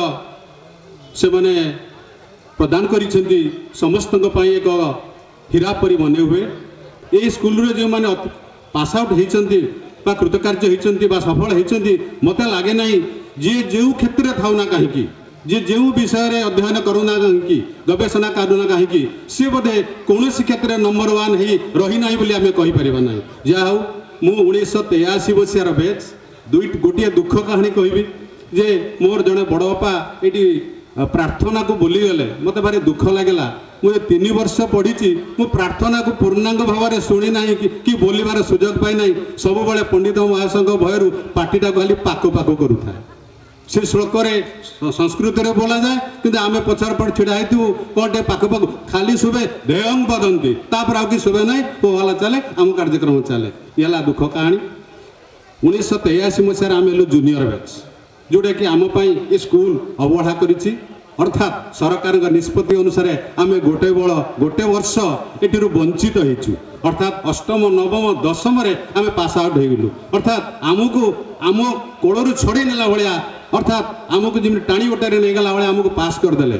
S7: से माने प्रदान करिसेंती समस्त एक हीरा परी मने हुए यही स्कूल रे जो माने पास आउट होती कृतकार्य होती सफल होती मत लगे ना जी जो क्षेत्र था ना कहीं जी जो विषय अध्ययन करूना कहीं गवेषणा करूना कहीं सी बोधे कौन क्षेत्र नंबर 1 हो रही ना बोली आम कहीपर ना जहाँ हूँ मु 1983 मसीहार बैच गोटे दुख कहानी कहबी जे मोर जड़े बड़ बापा ये प्रार्थना को बोलीगले मत भारी दुख लगेगा मुझे 3 वर्ष पढ़ी मु प्रार्थना को पूर्णांग भाव में शुणी ना कि बोलबार सुजोग पाई ना सब बड़े पंडित महाशय भयर पार्टीटा खाली पाक पाक करूए से श्लोक संस्कृत में बोला जाए कि आम पचार पड़ छिड़ा कौटे पाक पाक खाली शुभे देयं बदंती तापर आउ कि शुभे ना कोहला चले आम कार्यक्रम चले ये दुख कहानी 1983 मसीह आम हेलु जूनियर बैच जोटा कि आम ये स्कूल अवहेला करिछि अर्थात सरकार निष्पत्ति अनुसार आम गोटे वर्ष एठिरू वंचित होइछु अर्थात अष्टम नवम दशम आम पास आउट हो गलु अर्थात आमको आम कोलू छड़े नेला भाया अर्थात आमको जमी टाणी गोटारे नहीं गला भाया आमको पास करदे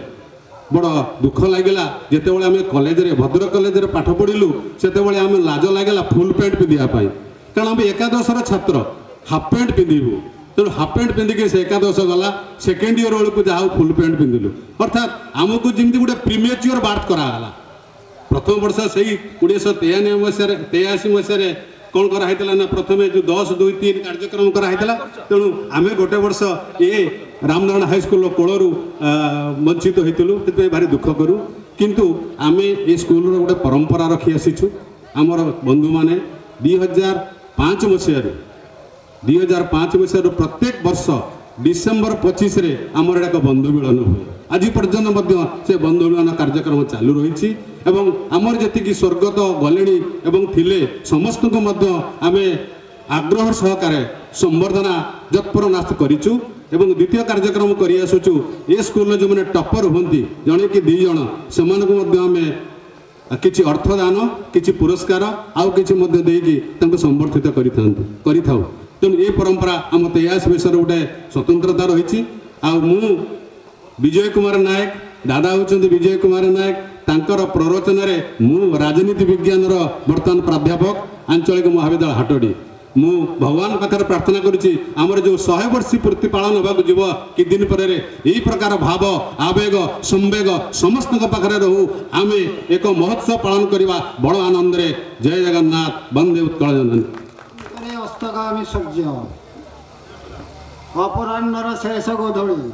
S7: बड़ दुख लगे जिते आम कॉलेज भद्रक कॉलेज पाठ पढ़लु से आम लाज लगे फुल पैंट पिंधापी कारण आम एकादश छात्र हाफ पैंट पिंधु तेणु हाफ पैंट पिंधिक से एकादश गला सेकेंड इयर बेलू जहाँ फुल पैंट पिंधिलु अर्थात आमको जमी गोटे प्रीमेच्योर बार्थ कराला प्रथम वर्ष से 1983 मसीह कौन कराई ना प्रथम जो 10-2-3 कार्यक्रम कराई तेणु आम गोटे वर्ष ये रामनारायण हाईस्कल कोलू वंचित होइतिलु भारी दुख करूँ किंतु आम ये स्कूल गोटे परंपरा रखी आसीचु आमर बंधु मैंने 2005 मसीह प्रत्येक वर्ष डिसेम्बर 25 रे आमर एक बंधु मिलन हुए आज पर्यंत से बंधु मिलन कार्यक्रम चालू रही एवं आमर जी स्वर्गत गले एवं थिले समस्त आम आग्रह सहकार संबर्धना जत्पर नाश करूँ एवं द्वितीय कार्यक्रम कर आसुचु ये स्कूल जो मैंने टपर होती जड़े कि 2 जन से किसी अर्थदान किसी पुरस्कार आउ कि संबर्धित करें तेणु ये परंपरा आम 83 वर्षर गोटे स्वतंत्रता रही विजय कुमार नायक दादा होती विजय कुमार नायक तांकर प्ररोचन मु राजनीति विज्ञान बर्तमान प्राध्यापक आंचलिक महाविद्यालय हाटड़ी मु भगवान पाखे प्रार्थना करुच्ची आमर जो 100 वर्ष पूर्ति पालन होगा जीव कि दिन पर यही प्रकार भाव आवेग संवेग समस्त पाखे रहू आम एक महोत्सव पालन करवा बड़ आनंद जय जगन्नाथ वंदे उत्कल जननी
S4: अस्तगामी सूर्य अपराह्नर शेष गोधूली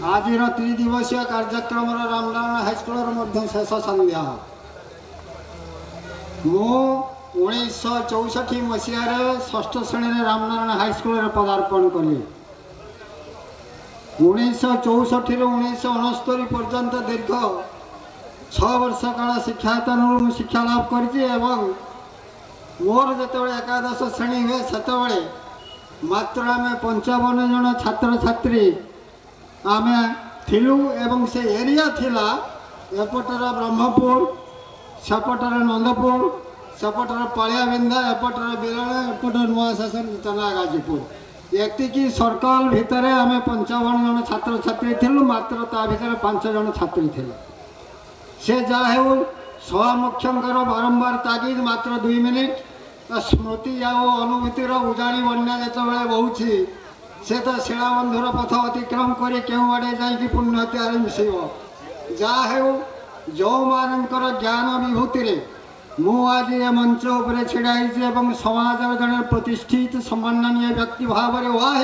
S4: आज 3 दिवसीय कार्यक्रम रामनारायण हाईस्कल शेष संध्या मु 1964 मसीह षष्ठ श्रेणी रामनारायण हाईस्कल पदार्पण कली 1964 ରୁ 1969 पर्यंत दीर्घ 6 वर्ष काल शिक्षायतन शिक्षा लाभ करी मोर जो एकादश श्रेणी हुए से मात्र आम 55 जन छात्र छात्री आम थिलु एवं से एरिया थिला एपटर ब्रह्मपुर सेपटर नंदपुर सेपटर पालियाबिंदा एपटर बिराड़ा एपटर नुआ शासन चना गाजीपुर एति सर्कल भितर आम 55 जन छात्र छात्री थिलु मात्र ता भीतर 5 जन छात्री थिले से जहाँ हो सभामुख्यंकर बारंबार तागिद मात्र 2 मिनिट स्मृति आओ अनुभूतिर उजाणी बन्या जो बहुची से तो शिलाबंधुर पथ अतिक्रम कर क्यों आड़े जाकि पुण्यहत्यार मिसेब जहाँ हो जो मानकर ज्ञान विभूति मु आज ये मंच उपर छिड़ाई समाज जड़े प्रतिष्ठित सम्माननीय व्यक्ति भाव में उहाँ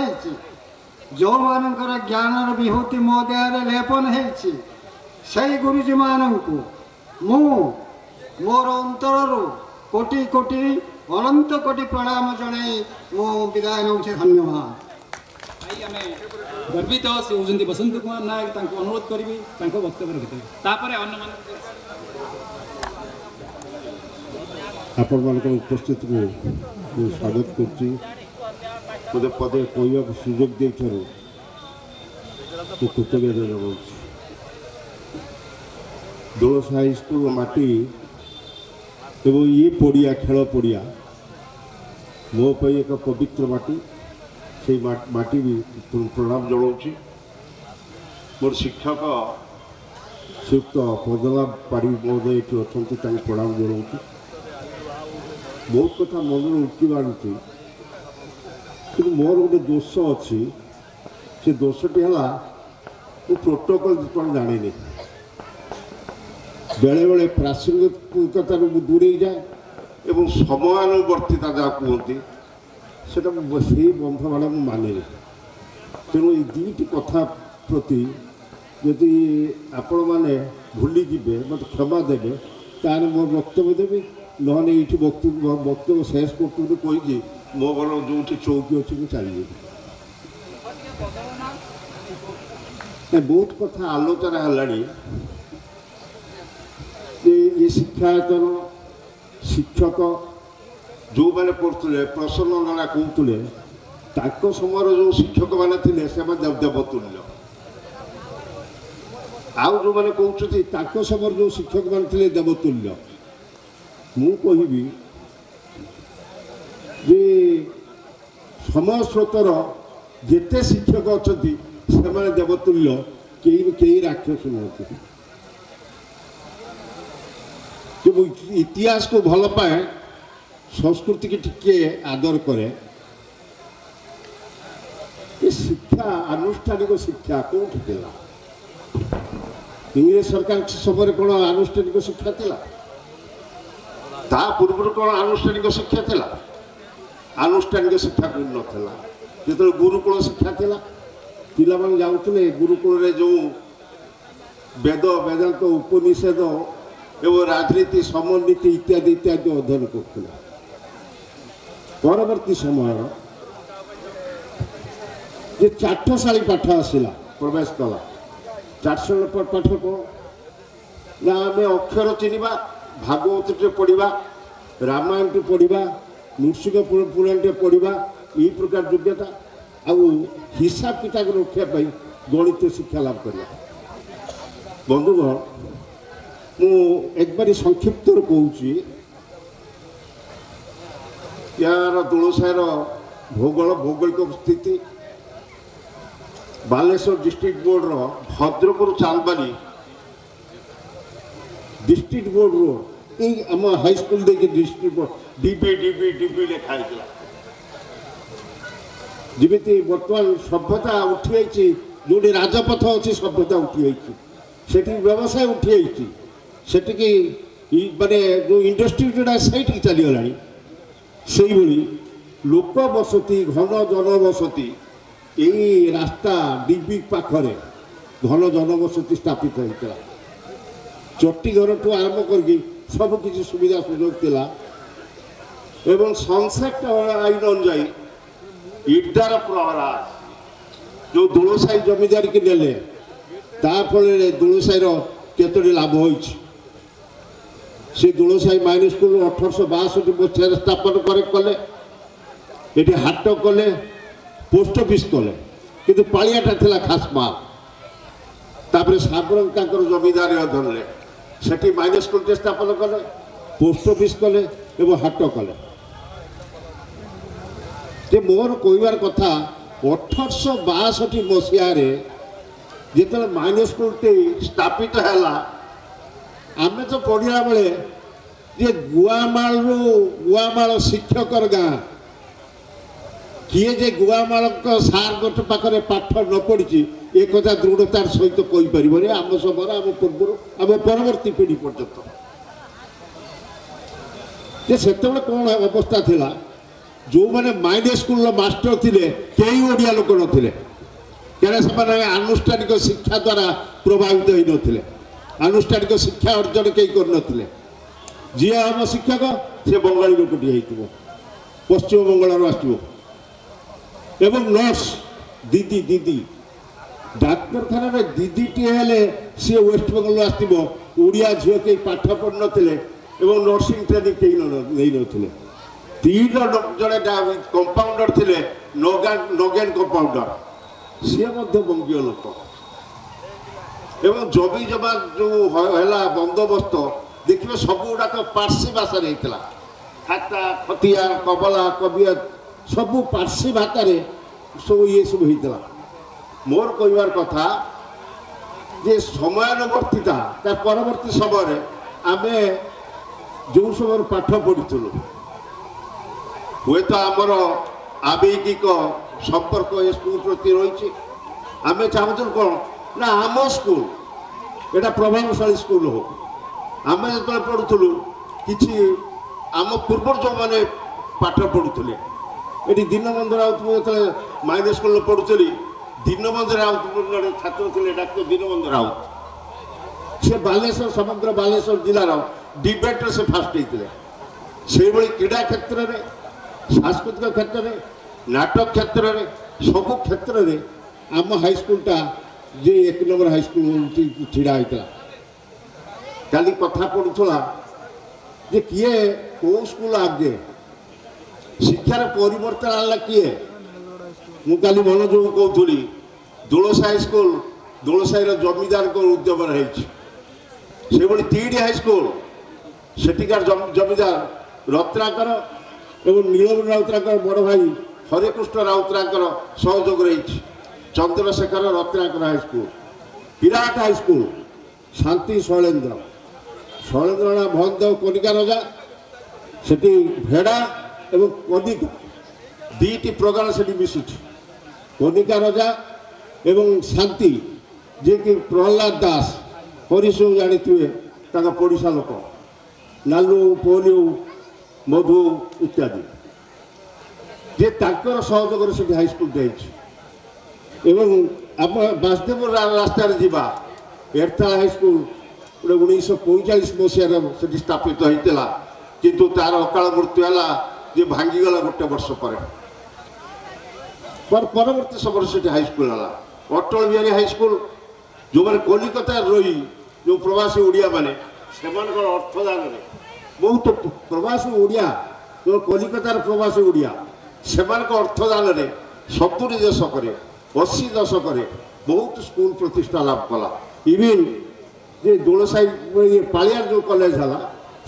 S4: जो मानकर ज्ञान विभूति मो देह लेपन से गुरुजी मानू मु मोर अंतर कोटि कोटि अनंत कोटि प्रणाम जनाई मो विदाय नौ धन्यवाद
S5: गर्वित से होती बसंत कुमार नायक अनुरोध करी वक्तव्य रखिए
S1: आपण मान उपस्थित को स्वागत करुच्ची मत पदे कहवा सुजोग दे कृतज्ञता जनाऊँ दोलस हाईस्कल माटी एवं ये पड़िया खेल पड़िया मो एक पवित्र माटी से माटी भी प्रणाम जनाऊँ मोर शिक्षक श्रीयुक्त पदलाभ पाड़ी महोदय ये अच्छा प्रणाम जनाऊँ बहुत कथा मन उठकी मारूँ कि मोर गोटे दोष अच्छी से दोषटी है मु प्रोटोकॉल जानी बेले बेले प्रासंगिकता दूरे जाए एवं समयानुवर्तिता जहाँ कहती से बंध माने माने तेणु ये 2टी कथा प्रति यदि आपण मैंने भूली जीवे मत क्षमा देवे तार मोर वक्तव्य देवी नहले ये वक्तव्य शेष कर कही मो घर जो चौकी अच्छी मुझे चली बहुत कथा आलोचना है ये शिक्षायतन शिक्षक जो मैंने पढ़ुले प्रसन्न नाना कहते समय जो शिक्षक मैंने थे देवतुल्य ଆଉ ଯେଉଁମାନେ କହୁଛନ୍ତି ତାଙ୍କ ସମୟରେ ଯେଉଁ ଶିକ୍ଷକମାନେ ଥିଲେ ଦେବତୁଲ୍ୟ, ମୁଁ କହିବି ଯେ ସମୟ ସ୍ରୋତର ଯେତେ ଶିକ୍ଷକ ଅଛନ୍ତି ସେମାନେ ଦେବତୁଲ୍ୟ, କେହି ରାକ୍ଷସ ନୁହନ୍ତି। ମୁଁ ଇତିହାସକୁ ଭଲ ପାଏ, ସଂସ୍କୃତିକି ଟିକେ ଆଦର କରେ। ଏ ଶିକ୍ଷା, ଆନୁଷ୍ଠାନିକ ଶିକ୍ଷା କେଉଁଠି ଥିଲା? ଇଂରେଜ ସରକାର ସମୟରେ କ'ଣ ଆନୁଷ୍ଠାନିକ ଶିକ୍ଷା ଥିଲା? ତା ପୂର୍ବରୁ କ'ଣ ଆନୁଷ୍ଠାନିକ ଶିକ୍ଷା ଥିଲା? ଆନୁଷ୍ଠାନିକ ଶିକ୍ଷା ନଥିଲା। ଯେତେବେଳେ ଗୁରୁକୁଳ ଶିକ୍ଷା ଥିଲା, ପିଲାମାନେ ଯାଉଥିଲେ ଗୁରୁକୁଳରେ ଯେଉଁ ବେଦ, ବେଦାନ୍ତ, ଉପନିଷେଦ ଏବଂ ରାଜନୀତି, ସମନୀତି ଇତ୍ୟାଦି ଇତ୍ୟାଦି ଅଧ୍ୟୟନ କରୁଥିଲେ। ପରବର୍ତ୍ତୀ ସମୟ ଯେ ଚାଟଶାଳୀ ପାଠ ଆସିଲା, ପ୍ରବେଶ କଲା। ଚାଟଶାଳୀ ପାଠ କ'ଣ ନା, ଆମେ ଅକ୍ଷର ଚିହ୍ନିବା, ଭାଗବତଟେ ପଢ଼ିବା, ରାମାୟଣଟେ ପଢ଼ିବା, ନୃସିଂହ ପୁରାଣଟେ ପଢ଼ିବା, ଏହି ପ୍ରକାର ଯୋଗ୍ୟତା। ଆଉ ହିସାବ କିତାବ ରଖିବା ପାଇଁ ଗଣିତ ଶିକ୍ଷା ଲାଭ କରିବା। ବନ୍ଧୁଗଣ, ମୁଁ ଏକବାରି ସଂକ୍ଷିପ୍ତରେ କହୁଛି, ୟାର ଦୋଳସାହିର ଭୌଗୋଳିକ ସ୍ଥିତି, ବାଲେଶ୍ୱର ଡିଷ୍ଟ୍ରିକ୍ଟ ବୋର୍ଡର ଭଦ୍ରକରୁ ଚାନ୍ଦବାଲି ଡିଷ୍ଟ୍ରିକ୍ଟ ବୋର୍ଡ ରୋଡ୍, ଏଇ ଆମ ହାଇସ୍କୁଲ ଦେଇକି ଡିଷ୍ଟ୍ରିକ୍ଟ ବୋର୍ଡ ଡିବି ଲେଖା ହେଇଥିଲା। ଯେମିତି ବର୍ତ୍ତମାନ ସଭ୍ୟତା ଉଠିଯାଇଛି, ଯେଉଁଠି ରାଜପଥ ଅଛି ସଭ୍ୟତା ଉଠିଯାଇଛି, ସେଠି ବ୍ୟବସାୟ ଉଠିଯାଇଛି, ସେଠିକି ମାନେ ଯେଉଁ ଇଣ୍ଡଷ୍ଟ୍ରି ଯୋଉଟା ସେଇଠିକି ଚାଲିଗଲାଣି। ସେଇଭଳି ଲୋକ ବସତି, ଘନ ଜନବସତି, ଏଇ ରାସ୍ତା ଡିବି ପାଖରେ ଘନ ଜନବସତି ସ୍ଥାପିତ ହେଇଥିଲା। ଚଟିଘରଠୁ ଆରମ୍ଭ କରିକି ସବୁ କିଛି ସୁବିଧା ସୁଯୋଗ ଥିଲା। ଏବଂ ସନସେଟ୍ ଆଇନ ଅନୁଯାୟୀ ଇଟାର ପ୍ରହରାଜ ଯେଉଁ ଦୋଳସାହି ଜମିଦାରିକି ନେଲେ, ତା ଫଳରେ ଦୋଳସାହିର କେତୋଟି ଲାଭ ହୋଇଛି। ସେ ଦୋଳସାହି ମାଇନର ସ୍କୁଲ 1862 ମସିହାରେ ସ୍ଥାପନ କଲେ। ଏଠି ହାଟ କଲେ, ପୋଷ୍ଟ ଅଫିସ୍ କଲେ, କିନ୍ତୁ ପାଳିଆଟା ଥିଲା ଖାସମାଲ। ତାପରେ ସାବରଙ୍ଗ ତାଙ୍କର ଜମିଦାରୀ ଅଧୀନରେ ସେଠି ମାଇନର ସ୍କୁଲଟେ ସ୍ଥାପନ କଲେ, ପୋଷ୍ଟ ଅଫିସ୍ କଲେ ଏବଂ ହାଟ କଲେ। ଯେ ମୋର କହିବାର କଥା, 1862 ମସିହାରେ ଯେତେବେଳେ ମାଇନର ସ୍କୁଲଟି ସ୍ଥାପିତ ହେଲା, ଆମେ ତ ପଢ଼ିଲା ବେଳେ ଯେ ଗୁଆମାଳ ଶିକ୍ଷକର ଗାଁ, କିଏ ଯେ ଗୁଆମାଳଙ୍କ ସାର୍ଙ୍କ ପାଖରେ ପାଠ ନ ପଢ଼ିଛି ଏ କଥା ଦୃଢ଼ତାର ସହିତ କହିପାରିବନି। ଆମ ସମୟରେ, ଆମ ପୂର୍ବରୁ, ଆମ ପରବର୍ତ୍ତୀ ପିଢ଼ି ପର୍ଯ୍ୟନ୍ତ। ଯେ ସେତେବେଳେ କ'ଣ ଅବସ୍ଥା ଥିଲା, ଯେଉଁମାନେ ମାଇନର ସ୍କୁଲର ମାଷ୍ଟର ଥିଲେ କେହି ଓଡ଼ିଆ ଲୋକ ନଥିଲେ, କାରଣ ସେମାନେ ଆନୁଷ୍ଠାନିକ ଶିକ୍ଷା ଦ୍ୱାରା ପ୍ରଭାବିତ ହୋଇନଥିଲେ, ଆନୁଷ୍ଠାନିକ ଶିକ୍ଷା ଅର୍ଜନ କେହି କରିନଥିଲେ। ଯିଏ ଆମ ଶିକ୍ଷକ ସେ ବଙ୍ଗାଳୀ ଲୋକଟିଏ ହେଇଥିବ, ପଶ୍ଚିମବଙ୍ଗଳରୁ ଆସିଥିବ। ଏବଂ ନର୍ସ ଦିଦି ଡାକ୍ତରଖାନାରେ ଦିଦିଟିଏ ହେଲେ ସିଏ ୱେଷ୍ଟବେଙ୍ଗଲରୁ ଆସିଥିବ। ଓଡ଼ିଆ ଝିଅ କେହି ପାଠ ପଢ଼ିନଥିଲେ ଏବଂ ନର୍ସିଂ ଟ୍ରେନିଂ କେହି ନେଇନଥିଲେ। ଜଣେ କମ୍ପାଉଣ୍ଡର ଥିଲେ, ନଗେନ କମ୍ପାଉଣ୍ଡର, ସିଏ ମଧ୍ୟ ବଙ୍ଗୀୟ ଲୋକ। ଏବଂ ଜମି ଜମା ଯେଉଁ ହେଲା ବନ୍ଦୋବସ୍ତ ଦେଖିବେ ସବୁ ଗୁଡ଼ାକ ପାର୍ସୀ ଭାଷାରେ ହେଇଥିଲା। ଖାତା, ଖତିଆ, କବଲା, କବିୟତ ସବୁ ପାର୍ସୀ ଭାଷାରେ ସବୁ ହେଇଥିଲା। ମୋର କହିବାର କଥା ଯେ ସମୟାନୁବର୍ତ୍ତିତା, ତା ପରବର୍ତ୍ତୀ ସମୟରେ ଆମେ ଯେଉଁ ସମୟରେ ପାଠ ପଢ଼ିଥିଲୁ, ହୁଏତ ଆମର ଆବେଗିକ ସମ୍ପର୍କ ଏ ସ୍କୁଲ ପ୍ରତି ରହିଛି। ଆମେ ଚାହୁଁଥିଲୁ କ'ଣ ନା ଆମ ସ୍କୁଲ এটা প্রভাবশালী স্কুল হোক। আমি যেতବେଳେ পড়ুଥିଲୁ କିଛି ଆମ ପୂର୍ବରୁ ଯେଉଁମାନେ ପାଠ ପଢ଼ୁଥିଲେ, ଏଠି ଦୀନବନ୍ଧୁ ରାଉତ, ମୁଁ ଯେତେବେଳେ ମାଇନର ସ୍କୁଲରେ ପଢ଼ୁଥିଲି, ଦୀନବନ୍ଧୁ ରାଉତ ଜଣେ ଛାତ୍ର ଥିଲେ, ଡାକ୍ତର ଦୀନବନ୍ଧୁ ରାଉତ। ସେ ବାଲେଶ୍ୱର, ସମଗ୍ର ବାଲେଶ୍ୱର ଜିଲ୍ଲାର ଡିବେଟ୍ରେ ସେ ଫାଷ୍ଟ ହେଇଥିଲେ। ସେଇଭଳି କ୍ରୀଡ଼ା କ୍ଷେତ୍ରରେ, ସାଂସ୍କୃତିକ କ୍ଷେତ୍ରରେ, ନାଟକ କ୍ଷେତ୍ରରେ, ସବୁ କ୍ଷେତ୍ରରେ ଆମ ହାଇସ୍କୁଲଟା ଯେ 1 ନମ୍ବର ହାଇସ୍କୁଲ ଛିଡ଼ା ହେଇଥିଲା। କାଲି କଥା ପଡ଼ୁଥିଲା ଯେ କିଏ କେଉଁ ସ୍କୁଲ ଆଗେ, ଶିକ୍ଷାର ପରିବର୍ତ୍ତନ ଆଣିଲା କିଏ? ମୁଁ କାଲି ମନୋଯୋଗ କହୁଥିଲି, ଦୋଳସାହି ସ୍କୁଲ ଦୋଳସାହିର ଜମିଦାରଙ୍କ ଉଦ୍ୟମରେ ହେଇଛି। ସେଭଳି ତିହିଡ଼ି ହାଇସ୍କୁଲ ସେଠିକାର ଜମିଦାର ରତ୍ନାକର ଏବଂ ନୀଳମଣି ରାଉତରାୟଙ୍କର ବଡ଼ ଭାଇ ହରେକୃଷ୍ଣ ରାଉତରାୟଙ୍କର ସହଯୋଗରେ ହେଇଛି। ଚନ୍ଦ୍ରଶେଖର ରତ୍ନାକର ହାଇସ୍କୁଲ, ବିରାଟ ହାଇସ୍କୁଲ, ଶାନ୍ତି ଶୈଳେନ୍ଦ୍ର ନା ଭଞ୍ଜ କନିକା ରଜା, ସେଠି ଭେଡ଼ା ଏବଂ କନିକା ଦୁଇଟି ପ୍ରଗାଢ଼ ସେଠି ମିଶୁଛି। କନିକା ରଜା ଏବଂ ଶାନ୍ତି, ଯିଏକି ପ୍ରହ୍ଲାଦ ଦାସ ହରିଶୁ ଜାଣିଥିବେ, ତାଙ୍କ ପଡ଼ିଶା ଲୋକ, ନାଲୁ ପୋଲିଉ ମଧୁ ଇତ୍ୟାଦି, ଯେ ତାଙ୍କର ସହଯୋଗରେ ସେଠି ହାଇସ୍କୁଲଟା ହେଇଛି। ଏବଂ ଆପଣ ବାସୁଦେବପୁର ରାସ୍ତାରେ ଯିବା ଏରତାଳ ହାଇସ୍କୁଲ ଗୋଟେ 1945 ମସିହାରେ ସେଠି ସ୍ଥାପିତ ହେଇଥିଲା, କିନ୍ତୁ ତାର ଅକାଳ ମୃତ୍ୟୁ ହେଲା ଯେ ଭାଙ୍ଗିଗଲା ଗୋଟେ ବର୍ଷ ପରେ। ପରବର୍ତ୍ତୀ ସମୟରେ ସେଠି ହାଇସ୍କୁଲ ହେଲା। ଅଟଳ ବିହାରୀ ହାଇସ୍କୁଲ, ଯେଉଁମାନେ କଲିକତାରେ ରହି ଯେଉଁ ପ୍ରବାସୀ ଓଡ଼ିଆମାନେ, ସେମାନଙ୍କର ଅର୍ଥଦାନରେ ବହୁତ ପ୍ରବାସୀ ଓଡ଼ିଆ, ଯେଉଁ କଲିକତାର ପ୍ରବାସୀ ଓଡ଼ିଆ, ସେମାନଙ୍କ ଅର୍ଥଦାନରେ 70 ଦଶକରେ 80 ଦଶକରେ ବହୁତ ସ୍କୁଲ ପ୍ରତିଷ୍ଠା ଲାଭ କଲା। ଇଭିନ୍ ଯେ ଦୋଳସାହି ପାଳିଆର ଯେଉଁ କଲେଜ ହେଲା,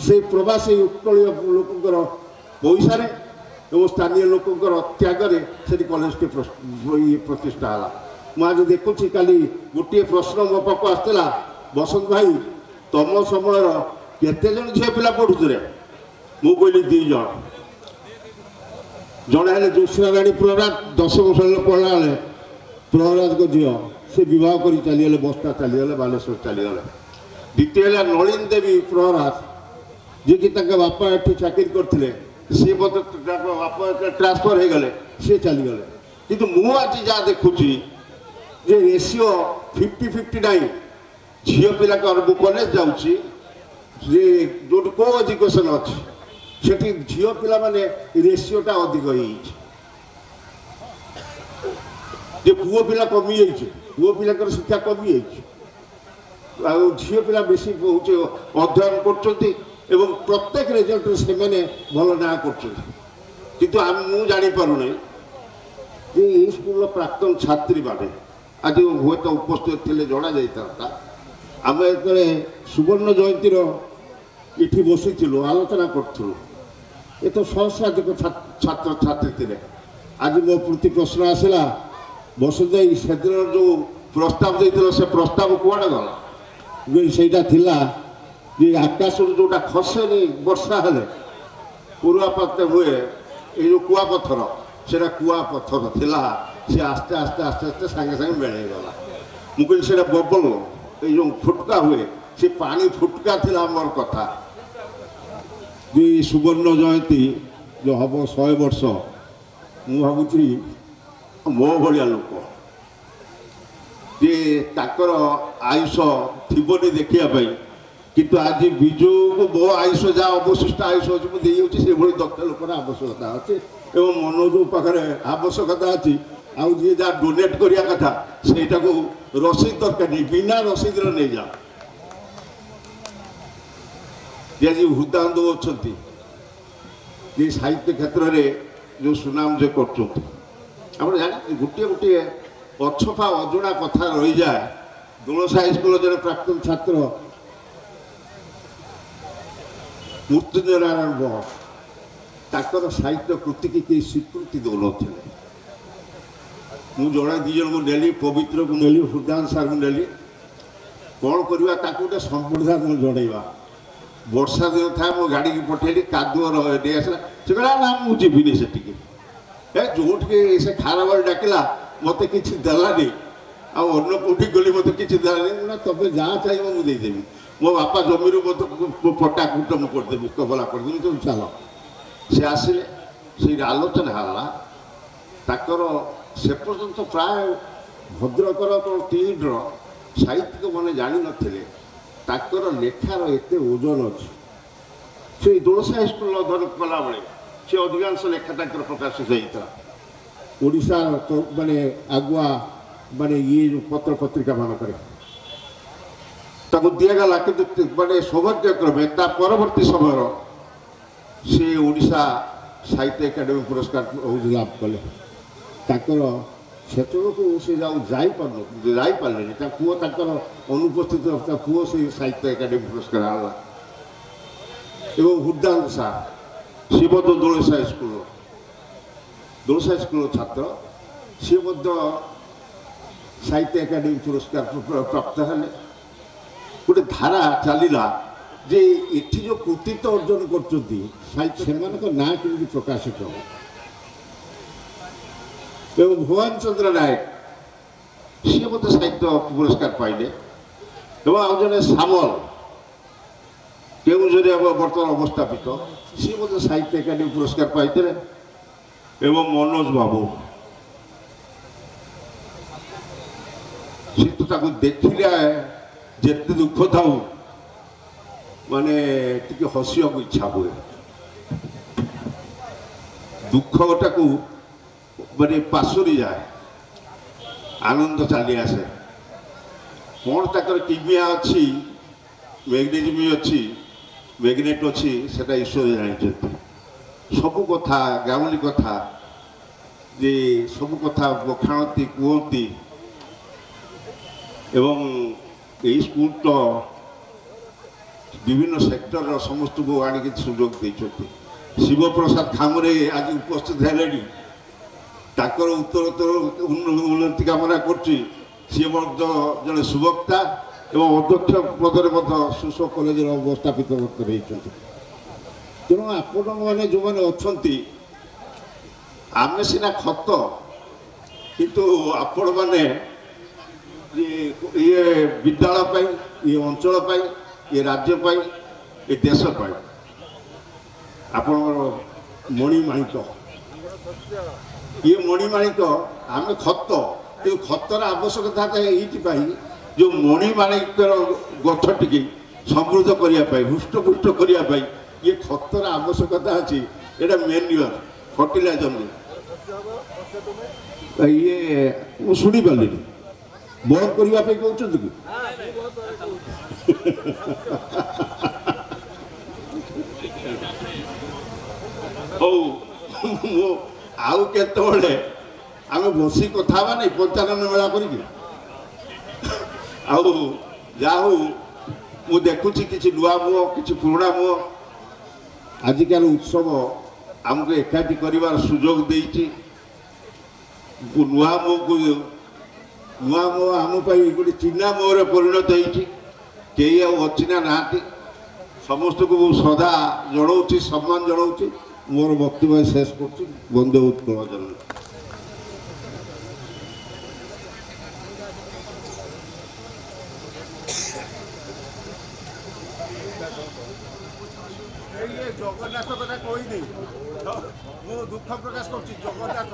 S1: ସେଇ ପ୍ରବାସୀ ଉତ୍କଳୀୟ ଲୋକଙ୍କର ପଇସାରେ ଏବଂ ସ୍ଥାନୀୟ ଲୋକଙ୍କର ତ୍ୟାଗରେ ସେଠି କଲେଜଟି ପ୍ରତିଷ୍ଠା ହେଲା। ମୁଁ ଆଜି ଦେଖୁଛି, କାଲି ଗୋଟିଏ ପ୍ରଶ୍ନ ମୋ ପାଖକୁ ଆସିଥିଲା, ବସନ୍ତ ଭାଇ ତମ ସମୟର କେତେ ଜଣ ଝିଅ ପିଲା ପଢ଼ୁଥିଲେ? ମୁଁ କହିଲି 2 ଜଣ। ଜଣେ ହେଲେ ଜ୍ୟୋତ୍ସ୍ନା ରାଣୀ ପ୍ରହରାଜ, 10 ବର୍ଷ ପଢ଼ିଲା ବେଳେ ପ୍ରହରାଜଙ୍କ ଝିଅ, ସେ ବିବାହ କରି ଚାଲିଗଲେ, ବସ୍ତା ଚାଲିଗଲେ, ବାଲେଶ୍ୱର ଚାଲିଗଲେ। ଦ୍ୱିତୀୟ ହେଲା ନଳିନ ଦେବୀ ପ୍ରହରାଜ, ଯିଏକି ତାଙ୍କ ବାପା ଏଠି ଚାକିରି କରିଥିଲେ, ସିଏ ମଧ୍ୟ ତାଙ୍କ ବାପା ଟ୍ରାନ୍ସଫର ହେଇଗଲେ, ସିଏ ଚାଲିଗଲେ। କିନ୍ତୁ ମୁଁ ଆଜି ଯାହା ଦେଖୁଛି ଯେ ରେସିଓ 50-59 ଝିଅ ପିଲାଙ୍କ ମୁଁ କଲେଜ ଯାଉଛି, ଯେ ଯେଉଁଠି କୋ ଏଜୁକେସନ୍ ଅଛି ସେଠି ଝିଅ ପିଲାମାନେ ରେସିଓଟା ଅଧିକ ହେଇଯାଇଛି। ଯେ ପୁଅ ପିଲା କମିଯାଇଛି, ପୁଅ ପିଲାଙ୍କର ଶିକ୍ଷା କମିଯାଇଛି, ଆଉ ଝିଅ ପିଲା ବେଶୀ ହେଉଛି ଅଧ୍ୟୟନ କରୁଛନ୍ତି ଏବଂ ପ୍ରତ୍ୟେକ ରେଜଲ୍ଟରେ ସେମାନେ ଭଲ ନାଁ କରୁଛନ୍ତି। କିନ୍ତୁ ମୁଁ ଜାଣିପାରୁନାହିଁ ଯେ ଏଇ ସ୍କୁଲର ପ୍ରାକ୍ତନ ଛାତ୍ରୀମାନେ ଆଜି ହୁଏତ ଉପସ୍ଥିତ ଥିଲେ ଜଣାଯାଇଥାନ୍ତା। ଆମେ ଯେତେବେଳେ ସୁବର୍ଣ୍ଣ ଜୟନ୍ତୀର ଏଠି ବସିଥିଲୁ, ଆଲୋଚନା କରୁଥିଲୁ, ଏ ତ ସହସ୍ରାଧିକ ଛାତ୍ରଛାତ୍ରୀ ଥିଲେ। ଆଜି ମୋ ପ୍ରତି ପ୍ରଶ୍ନ ଆସିଲା, ବସନ୍ତ ଭାଇ ସେଦିନ ଯେଉଁ ପ୍ରସ୍ତାବ ଦେଇଥିଲ ସେ ପ୍ରସ୍ତାବ କୁଆଡ଼େ ଗଲା? ସେଇଟା ଥିଲା ଯେ ଆକାଶରୁ ଯେଉଁଟା ଖସେନି ବର୍ଷା ହେଲେ କୁଆପଥ ହୁଏ, ଏଇ ଯେଉଁ କୁଆପଥର, ସେଇଟା କୁଆପଥର ଥିଲା, ସେ ଆସ୍ତେ ଆସ୍ତେ ଆସ୍ତେ ଆସ୍ତେ ସାଙ୍ଗେ ସାଙ୍ଗେ ମିଳେଇଗଲା। ମୁଁ କହିଲି ସେଇଟା ବବଲ, ଏଇ ଯେଉଁ ଫୁଟକା ହୁଏ, ସେ ପାଣି ଫୁଟକା ଥିଲା ଆମର କଥା। ଯେ ସୁବର୍ଣ୍ଣ ଜୟନ୍ତୀ ଯେଉଁ ହେବ 100 ବର୍ଷ, ମୁଁ ଭାବୁଛି ମୋ ଭଳିଆ ଲୋକ ଯେ ତାଙ୍କର ଆୟୁଷ ଥିବନି ଦେଖିବା ପାଇଁ, କିନ୍ତୁ ଆଜି ବିଜୁକୁ ମୋ ଆୟୁଷ ଯାହା ଅବଶିଷ୍ଟ ଆୟୁଷ ଅଛି ମୁଁ ଦେଇଯାଉଛି, ସେଭଳି ଦକ୍ଷ ଲୋକର ଆବଶ୍ୟକତା ଅଛି ଏବଂ ମନୋଜ ପାଖରେ ଆବଶ୍ୟକତା ଅଛି। ଆଉ ଯିଏ ଯାହା ଡୋନେଟ୍ କରିବା କଥା ସେଇଟାକୁ ରସିଦ ଦରକାର ନାହିଁ, ବିନା ରସିଦରେ ନେଇଯାଅ। ଯେ ଆଜି ହୃଦାନନ୍ଦ ଅଛନ୍ତି, ଯେ ସାହିତ୍ୟ କ୍ଷେତ୍ରରେ ଯେଉଁ ସୁନାମ ଯେ କରୁଛନ୍ତି, ଆପଣ ଜାଣିଛନ୍ତି ଗୋଟିଏ ଗୋଟିଏ ଅଛପା ଅଜଣା କଥା ରହିଯାଏ। ଦୋଳସାହି ହାଇସ୍କୁଲର ଜଣେ ପ୍ରାକ୍ତନ ଛାତ୍ର ମୃତ୍ୟୁଞ୍ଜୟ ନାରାୟଣ ବସ, ତାଙ୍କର ସାହିତ୍ୟ କୃତିକି କେହି ସ୍ୱୀକୃତି ଦେଉନଥିଲେ। ମୁଁ ଜଣେ 2 ଜଣଙ୍କୁ ନେଲି, ପବିତ୍ରକୁ ନେଲି, ହୃଦାନନ୍ଦ ସାର୍ଙ୍କୁ ନେଲି। କ'ଣ କରିବା, ତାକୁ ଗୋଟେ ସମ୍ବର୍ଦ୍ଧନା ଜଣେଇବା। ବର୍ଷା ଦିନ ଥାଏ, ମୋ ଗାଡ଼ିକି ପଠେଇଲି, କାଦୁଅ ନେଇ ଆସିଲା। ସେ କହିଲା ନା ମୁଁ ଯିବିନି ସେଠିକି। ଯେଉଁଠିକି ସେ ଖାରବେଳ ଡାକିଲା ମୋତେ କିଛି ଦେଲାନି, ଆଉ ଅନ୍ୟ କେଉଁଠିକି ଗଲି ମୋତେ କିଛି ଦେଲାନି। ନା ତମେ ଯାହା ଚାହିଁବ ମୁଁ ଦେଇଦେବି, ମୋ ବାପା ଜମିରୁ ମୋତେ ପଟା କୁଟ ମୁଁ କରିଦେବି, କବଲା କରିଦେବି, ତମେ ଚାଲ। ସେ ଆସିଲେ, ସେଇଠି ଆଲୋଚନା ହେଲା। ତାଙ୍କର ସେ ପର୍ଯ୍ୟନ୍ତ ପ୍ରାୟ ଭଦ୍ରକର ତିହିଡ଼ିର ସାହିତ୍ୟିକମାନେ ଜାଣିନଥିଲେ ତାଙ୍କର ଲେଖାର ଏତେ ଓଜନ ଅଛି। ସେଇ ଦୋଳସାହି ହାଇସ୍କୁଲ ଅଧ୍ୟୟନ କଲାବେଳେ ସେ ଅଧିକାଂଶ ଲେଖା ତାଙ୍କର ପ୍ରକାଶିତ ହେଇଥିଲା। ଓଡ଼ିଶା ମାନେ ଆଗୁଆ ମାନେ ଇଏ ଯେଉଁ ପତ୍ର ପତ୍ରିକା ମାନଙ୍କରେ ତାକୁ ଦିଆଗଲା, କିନ୍ତୁ ମାନେ ସୌଭାଗ୍ୟକ୍ରମେ ତା ପରବର୍ତ୍ତୀ ସମୟର ସେ ଓଡ଼ିଶା ସାହିତ୍ୟ ଏକାଡେମୀ ପୁରସ୍କାର ଲାଭ କଲେ। ତାଙ୍କର ସେତେବେଳକୁ ସେ ଯାଇପାରିଲେନି ତା ପୁଅ ତାଙ୍କର ଅନୁପସ୍ଥିତ ତା ପୁଅ ସେଇ ସାହିତ୍ୟ ଏକାଡେମୀ ପୁରସ୍କାର ଆଣିଲା। ଏବଂ ହୁଦାନ୍ତ ସାର୍ ସିଏ ମଧ୍ୟ ଦୋଳସାହି ସ୍କୁଲର ଛାତ୍ର, ସିଏ ମଧ୍ୟ ସାହିତ୍ୟ ଏକାଡେମୀ ପୁରସ୍କାର ପ୍ରାପ୍ତ ହେଲେ। ଗୋଟେ ଧାରା ଚାଲିଲା ଯେ ଏଠି ଯେଉଁ କୃତିତ୍ୱ ଅର୍ଜନ କରୁଛନ୍ତି ସାହିତ୍ୟ ସେମାନଙ୍କ ନାଁ କେମିତି ପ୍ରକାଶିତ ହେବ। ଏବଂ ଭୁବନ ଚନ୍ଦ୍ର ନାୟକ ସିଏ ମଧ୍ୟ ସାହିତ୍ୟ ପୁରସ୍କାର ପାଇଲେ। ଏବଂ ଆଉ ଜଣେ ସାମଲ କେଉଁଝରିଆ ବର୍ତ୍ତମାନ ଅବସ୍ଥାପିତ ସିଏ ମଧ୍ୟ ସାହିତ୍ୟ ଏକାଡେମୀ ପୁରସ୍କାର ପାଇଥିଲେ। ଏବଂ ମନୋଜ ବାବୁ ସେ ତ ତାକୁ ଦେଖିଲେ ଯେତେ ଦୁଃଖ ଥାଉ ମାନେ ଟିକେ ହସିବାକୁ ଇଚ୍ଛା ହୁଏ। ଦୁଃଖଟାକୁ ମାନେ ପାଶୋରି ଯାଏ, ଆନନ୍ଦ ଚାଲି ଆସେ। କ'ଣ ତାଙ୍କର କିମିଆ ଅଛି, ମ୍ୟାଗ୍ନେଟିଜମ ଅଛି, ମ୍ୟାଗ୍ନେଟ୍ ଅଛି, ସେଟା ଈଶ୍ୱର ଜାଣିଛନ୍ତି। ସବୁ କଥା ଗାଉଁଲି କଥା ଯେ ସବୁ କଥା ବଖାଣନ୍ତି କୁହନ୍ତି। ଏବଂ ଏହି ସ୍କୁଲ ତ ବିଭିନ୍ନ ସେକ୍ଟରର ସମସ୍ତଙ୍କୁ ଆଣିକି ସୁଯୋଗ ଦେଇଛନ୍ତି। ଶିବପ୍ରସାଦ ଖାମରେ ଆଜି ଉପସ୍ଥିତ ହେଲେଣି, ତାଙ୍କର ଉତ୍ତରୋତ୍ତର ଉନ୍ନତି କାମନା କରୁଛି। ସିଏ ମଧ୍ୟ ଜଣେ ସୁବକ୍ତା ଏବଂ ଅଧ୍ୟକ୍ଷ ପଦରେ ମଧ୍ୟ ସୁଶ କଲେଜର ଅବସ୍ଥାପିତ ହେଇଛନ୍ତି। ତେଣୁ ଆପଣମାନେ ଯେଉଁମାନେ ଅଛନ୍ତି, ଆମେ ସିନା ଖତ, କିନ୍ତୁ ଆପଣମାନେ ଇଏ ବିଦ୍ୟାଳୟ ପାଇଁ, ଇଏ ଅଞ୍ଚଳ ପାଇଁ, ଏ ରାଜ୍ୟ ପାଇଁ, ଏ ଦେଶ ପାଇଁ ଆପଣଙ୍କର ମଣିମାଣିକ। ଇଏ ମଣିମାଣିକ, ଆମେ ଖତ, କିନ୍ତୁ ଖତର ଆବଶ୍ୟକତା ଏଇଥିପାଇଁ ଯେଉଁ ମଣିମାଣିକର ଗଛଟିକି ସମୃଦ୍ଧ କରିବା ପାଇଁ, ହୃଷ୍ଟପୃଷ୍ଟ କରିବା ପାଇଁ ଇଏ ଖତର ଆବଶ୍ୟକତା ଅଛି। ଏଇଟା ମ୍ୟାନ୍ୟୁଅର, ଫର୍ଟିଲାଇଜର ନୁହେଁ। ଇଏ ମୁଁ ଶୁଣିପାରିଲିନି, ବନ୍ଦ କରିବା ପାଇଁ କହୁଛନ୍ତି କି? ହଉ, ମୁଁ ଆଉ କେତେବେଳେ ଆମେ ବସି କଥା ହେବା ନାହିଁ ପଞ୍ଚାନନ ମେଳା କରିକି। ଆଉ ଯାହା ହଉ ମୁଁ ଦେଖୁଛି କିଛି ନୂଆ ମୁହଁ, କିଛି ପୁରୁଣା ମୁହଁ। ଆଜିକାର ଉତ୍ସବ ଆମକୁ ଏକାଠି କରିବାର ସୁଯୋଗ ଦେଇଛି। ନୂଆ ମୁହଁ ଆମ ପାଇଁ ଗୋଟେ ଚିହ୍ନା ମୁହଁରେ ପରିଣତ ହେଇଛି। କେହି ଆଉ ଅଚିହ୍ନା ନାହାନ୍ତି। ସମସ୍ତଙ୍କୁ ମୁଁ ଶ୍ରଦ୍ଧା ଜଣାଉଛି, ସମ୍ମାନ ଜଣାଉଛି। ମୋର ବକ୍ତବ୍ୟ ଶେଷ କରୁଛି। ବନ୍ଦେ ଉତ୍କଳ ଜନନୀ। ଜଗନ୍ନାଥ କଥା କହିନି, ମୁଁ ଦୁଃଖ ପ୍ରକାଶ କରୁଛି। ଜଗନ୍ନାଥ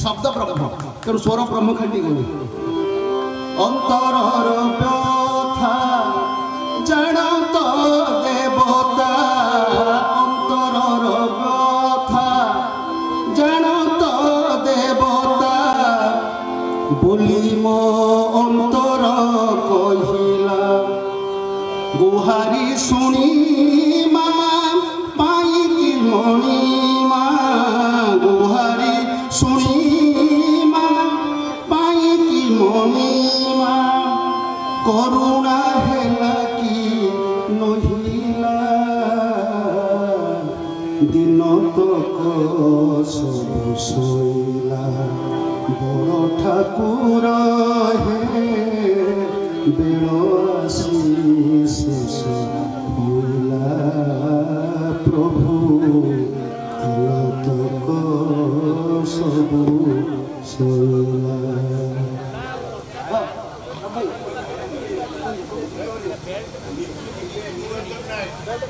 S3: ଶବ୍ଦ ପ୍ରମୁଖ, ତେଣୁ ସ୍ୱର ପ୍ରମୁଖ ଅନ୍ତରର ବ୍ୟଥା ଜାଣତ ଦେବତା, ଅନ୍ତରର ବ୍ୟଥା ଜାଣତ ଦେବତା ବୋଲି ମୋ ଅନ୍ତର କହିଲା। ଗୁହାରି ଶୁଣି ମା ପାଇକି ମଣି ମା, ଗୁହାରି ଶୁଣି ମା ପାଇକି ମଣି ମା, କରୁଣା ହେଲା କି ନହିଲା। ଦିନ ତକ ସବୁ ଶୋଇଲା, ବଡ଼ ଠାକୁର ହେ ବେଳ ଆସି ଶେଷ ହୋଇଲା। ପ୍ରଭୁ ଦିନ ତକ ସବୁ ଶୋଇଲା।
S1: ନିରଞ୍ଜନ ନାୟକ